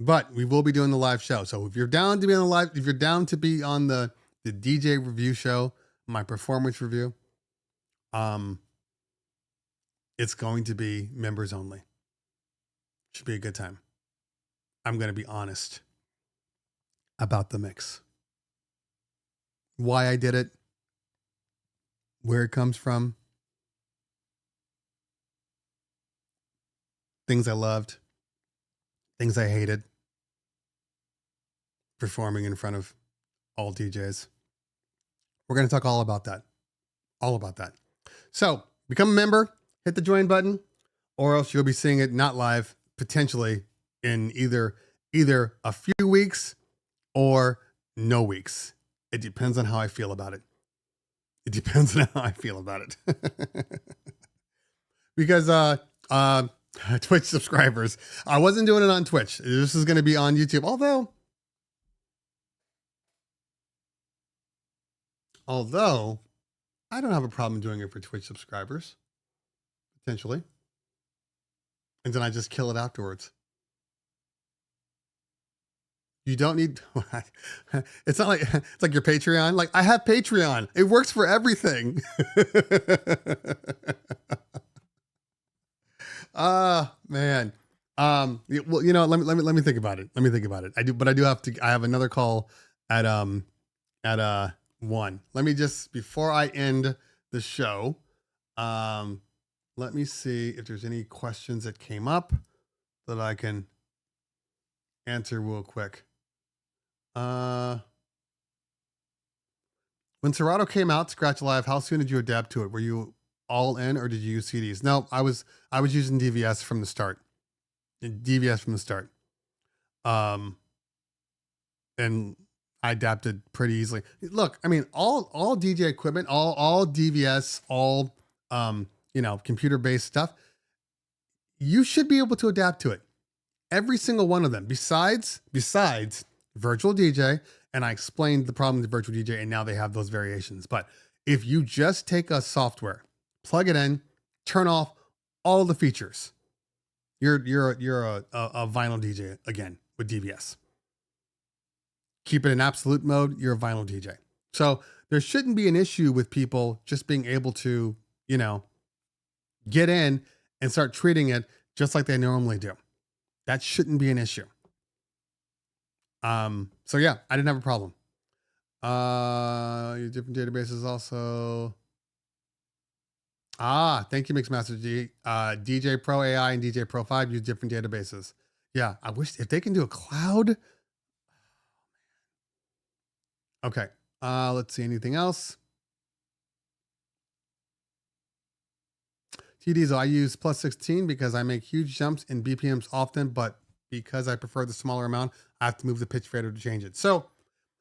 But we will be doing the live show. So if you're down to be on the live, if you're down to be on the DJ review show, my performance review, it's going to be members only. Should be a good time. I'm going to be honest about the mix. Why I did it, where it comes from, things I loved, things I hated, performing in front of all DJs. We're going to talk all about that. So become a member, hit the join button, or else you'll be seeing it not live, potentially in either a few weeks or no weeks. It depends on how I feel about it. Because Twitch subscribers, I wasn't doing it on Twitch. This is going to be on YouTube. Although I don't have a problem doing it for Twitch subscribers, potentially. And then I just kill it afterwards. You don't need, it's not like, it's like your Patreon. Like, I have Patreon. It works for everything. Man. Well, let me think about it. Let me think about it. I do have to. I have another call at 1. Let me just, before I end the show, let me see if there's any questions that came up that I can answer real quick. When Serato came out, Scratch Live, how soon did you adapt to it? Were you all in, or did you use CDs? No, I was using DVS from the start. And I adapted pretty easily. Look, I mean, all DJ equipment, all DVS, all computer-based stuff, you should be able to adapt to it. Every single one of them, besides Virtual DJ, and I explained the problem with Virtual DJ, and now they have those variations. But if you just take a software, plug it in, turn off all the features, you're a vinyl DJ again with DVS. Keep it in absolute mode, you're a vinyl DJ. So there shouldn't be an issue with people just being able to, get in and start treating it just like they normally do. That shouldn't be an issue. So yeah, I didn't have a problem. Your different databases also. Thank you, Mixmaster G. DJ Pro AI and DJ Pro 5 use different databases. Yeah, I wish if they can do a cloud. Okay. Let's see, anything else? TDs, I use plus 16 because I make huge jumps in BPMs often, but because I prefer the smaller amount, I have to move the pitch fader to change it. So,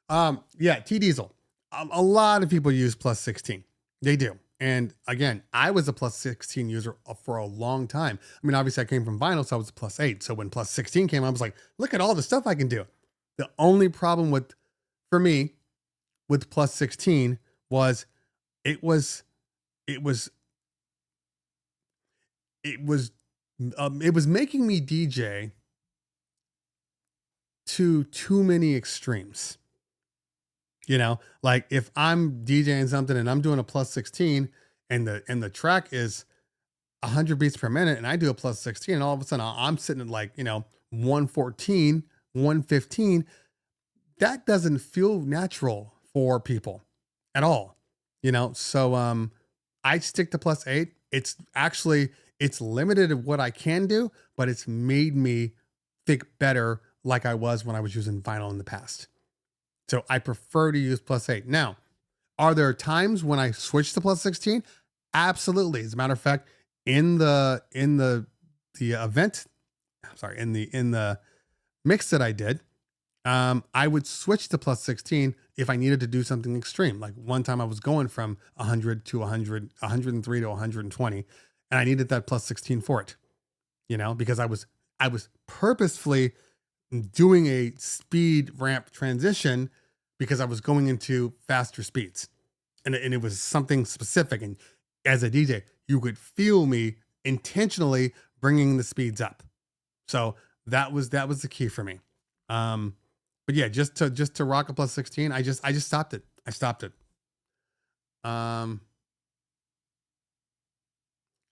T-Diesel. A lot of people use plus 16. They do. And again, I was a plus 16 user for a long time. I mean, obviously I came from vinyl, so I was a plus 8. So when plus 16 came, I was like, look at all the stuff I can do. The only problem for me with plus 16 was it was making me DJ to too many extremes. Like if I'm DJing something and I'm doing a plus 16 and the track is 100 beats per minute and I do a plus 16 and all of a sudden I'm sitting at 114, 115, that doesn't feel natural for people at all. So I stick to plus 8. It's limited of what I can do, but it's made me think better like I was when I was using vinyl in the past. So I prefer to use plus 8. Now, are there times when I switch to plus 16? Absolutely. As a matter of fact, in the mix that I did, I would switch to plus 16 if I needed to do something extreme. Like one time I was going from 100 to 100, 103 to 120, and I needed that plus 16 for it, because I was purposefully doing a speed ramp transition because I was going into faster speeds, and it was something specific. And as a DJ, you could feel me intentionally bringing the speeds up. So that was the key for me. But yeah, just to rock a plus 16, I just stopped it. I stopped it.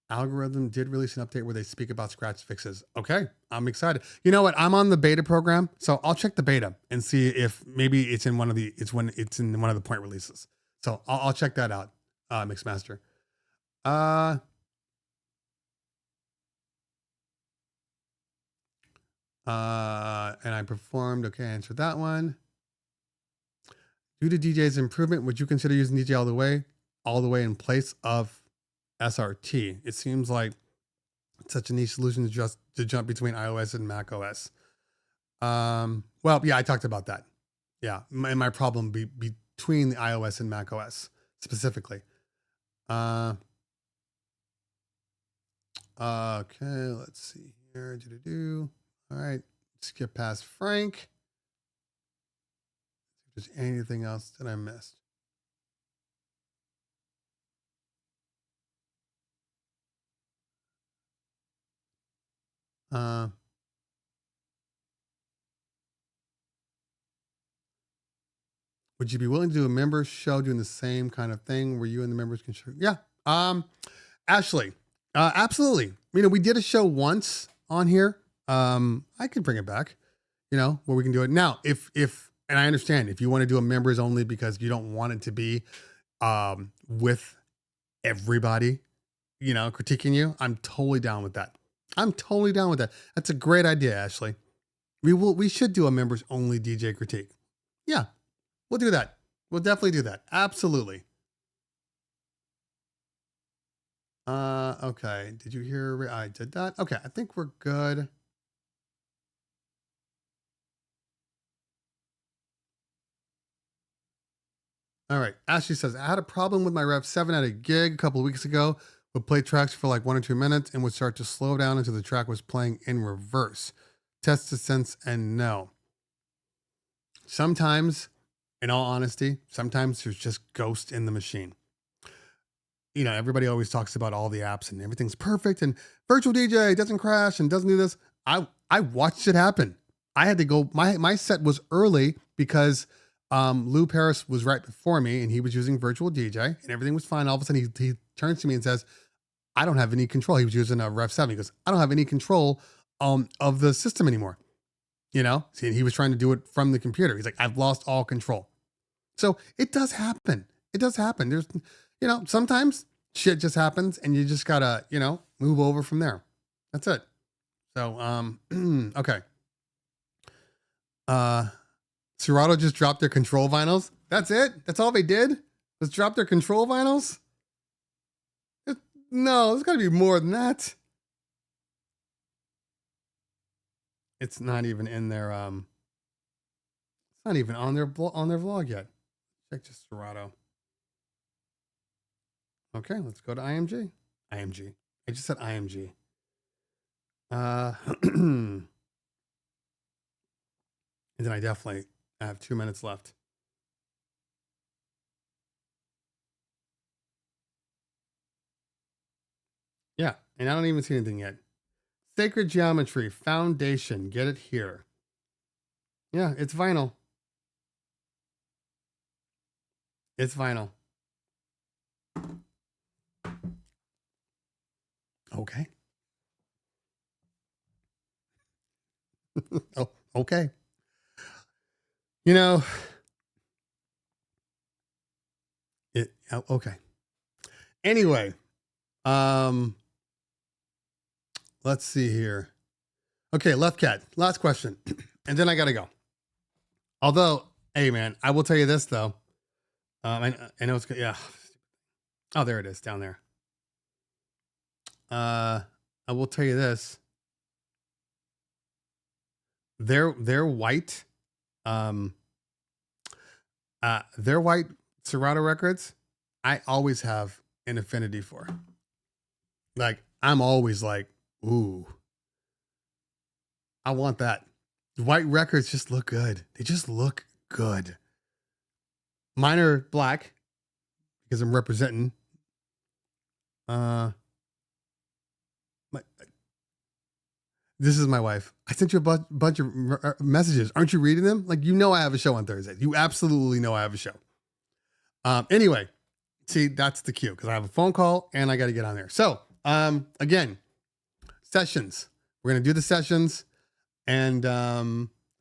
Algorithm did release an update where they speak about scratch fixes. Okay, I'm excited. You know what? I'm on the beta program, so I'll check the beta and see if maybe it's in one of the point releases. So I'll check that out, Mixmaster. And I performed. Okay, I answered that one. Due to DJ's improvement, would you consider using DJ all the way in place of SRT? It seems like such a niche solution to jump between iOS and Mac OS. Well, yeah, I talked about that. Yeah, my problem between the iOS and Mac OS specifically. Okay, let's see here. All right, skip past Frank. If there's anything else that I missed. Would you be willing to do a members show doing the same kind of thing where you and the members can share? Yeah. Ashley, Absolutely. We did a show once on here. I could bring it back, where we can do it now. And I understand if you want to do a members only because you don't want it to be with everybody, critiquing you. I'm totally down with that. That's a great idea, Ashley. We should do a members only DJ critique. Yeah, we'll do that. We'll definitely do that. Absolutely. Okay. Did you hear? I did that. Okay. I think we're good. All right. Ashley says, I had a problem with my Rev 7 at a gig a couple of weeks ago. Would play tracks for like 1 or 2 minutes and would start to slow down until the track was playing in reverse. Test the sense and no. Sometimes, in all honesty, sometimes there's just ghost in the machine. Everybody always talks about all the apps and everything's perfect and virtual DJ doesn't crash and doesn't do this. I watched it happen. I had to go. My set was early because Lou Paris was right before me and he was using virtual DJ and everything was fine. All of a sudden he turns to me and says, I don't have any control. He was using a Rev 7. He goes, I don't have any control of the system anymore. See, he was trying to do it from the computer. He's like, I've lost all control. So it does happen. There's, sometimes shit just happens and you just gotta, move over from there. That's it. So, okay. Serato just dropped their control vinyls. That's it. That's all they did was drop their control vinyls. No, there's gotta be more than that. It's not even in their, it's not even on their vlog yet. Check just Serato. Okay, let's go to IMG. IMG. I just said IMG. And then I definitely have 2 minutes left. Yeah, and I don't even see anything yet. Sacred Geometry Foundation. Get it here. Yeah, it's vinyl. It's vinyl. Okay. Oh, okay. Okay. Anyway, let's see here. Okay, Left Cat, last question. And then I gotta go. Although, hey man, I will tell you this though. I know it's good. Yeah. Oh, there it is down there. I will tell you this. They're white. Their white Serato records, I always have an affinity for. Like, I'm always like, ooh, I want that. White records just look good. They just look good. Mine are black because I'm representing. This is my wife. I sent you a bunch of messages. Aren't you reading them? Like, I have a show on Thursday. You absolutely know I have a show. Anyway, see, that's the cue because I have a phone call and I got to get on there. So, again, sessions. We're going to do the sessions and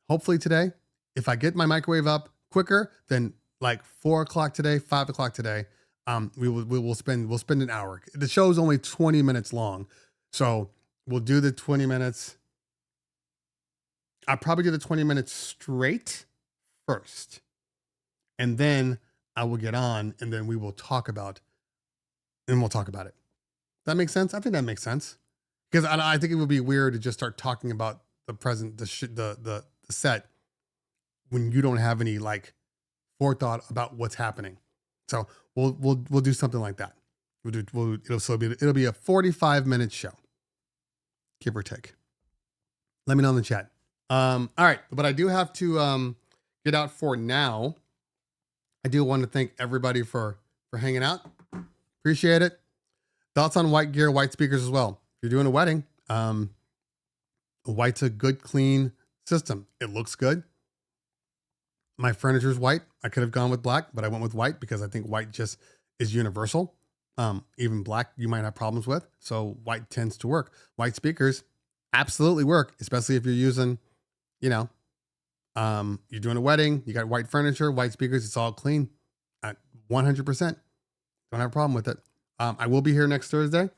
hopefully today, if I get my microwave up quicker than like 4 o'clock today, 5 o'clock today, we'll spend an hour. The show is only 20 minutes long. So we'll do the 20 minutes. I'll probably do the 20 minutes straight first. And then I will get on and then we'll talk about it. That makes sense? I think that makes sense. Because I think it would be weird to just start talking about the set when you don't have any like forethought about what's happening. So we'll do something like that. It'll be a 45-minute show, give or take. Let me know in the chat. All right, but I do have to get out for now. I do want to thank everybody for hanging out. Appreciate it. Thoughts on white gear, white speakers as well. If you're doing a wedding, white's a good, clean system. It looks good. My furniture is white. I could have gone with black, but I went with white because I think white just is universal. Even black, you might have problems with. So white tends to work. White speakers absolutely work, especially if you're using, you know, you're doing a wedding, you got white furniture, white speakers, it's all clean at 100%. Don't have a problem with it. I will be here next Thursday.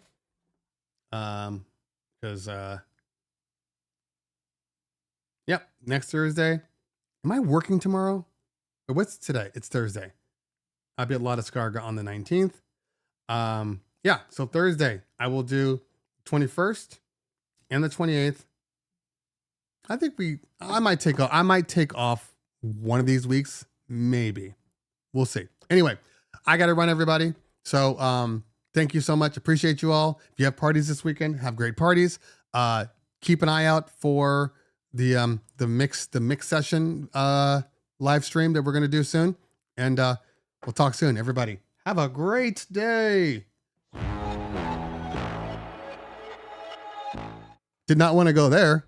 Next Thursday. Am I working tomorrow? Or what's today? It's Thursday. I'll be at La Descarga on the 19th. So Thursday I will do 21st and the 28th. I might take off one of these weeks, maybe. We'll see. Anyway, I got to run, everybody. So, thank you so much. Appreciate you all. If you have parties this weekend, have great parties. Keep an eye out for the mix session, live stream that we're going to do soon. And, we'll talk soon, everybody. Have a great day. Did not want to go there.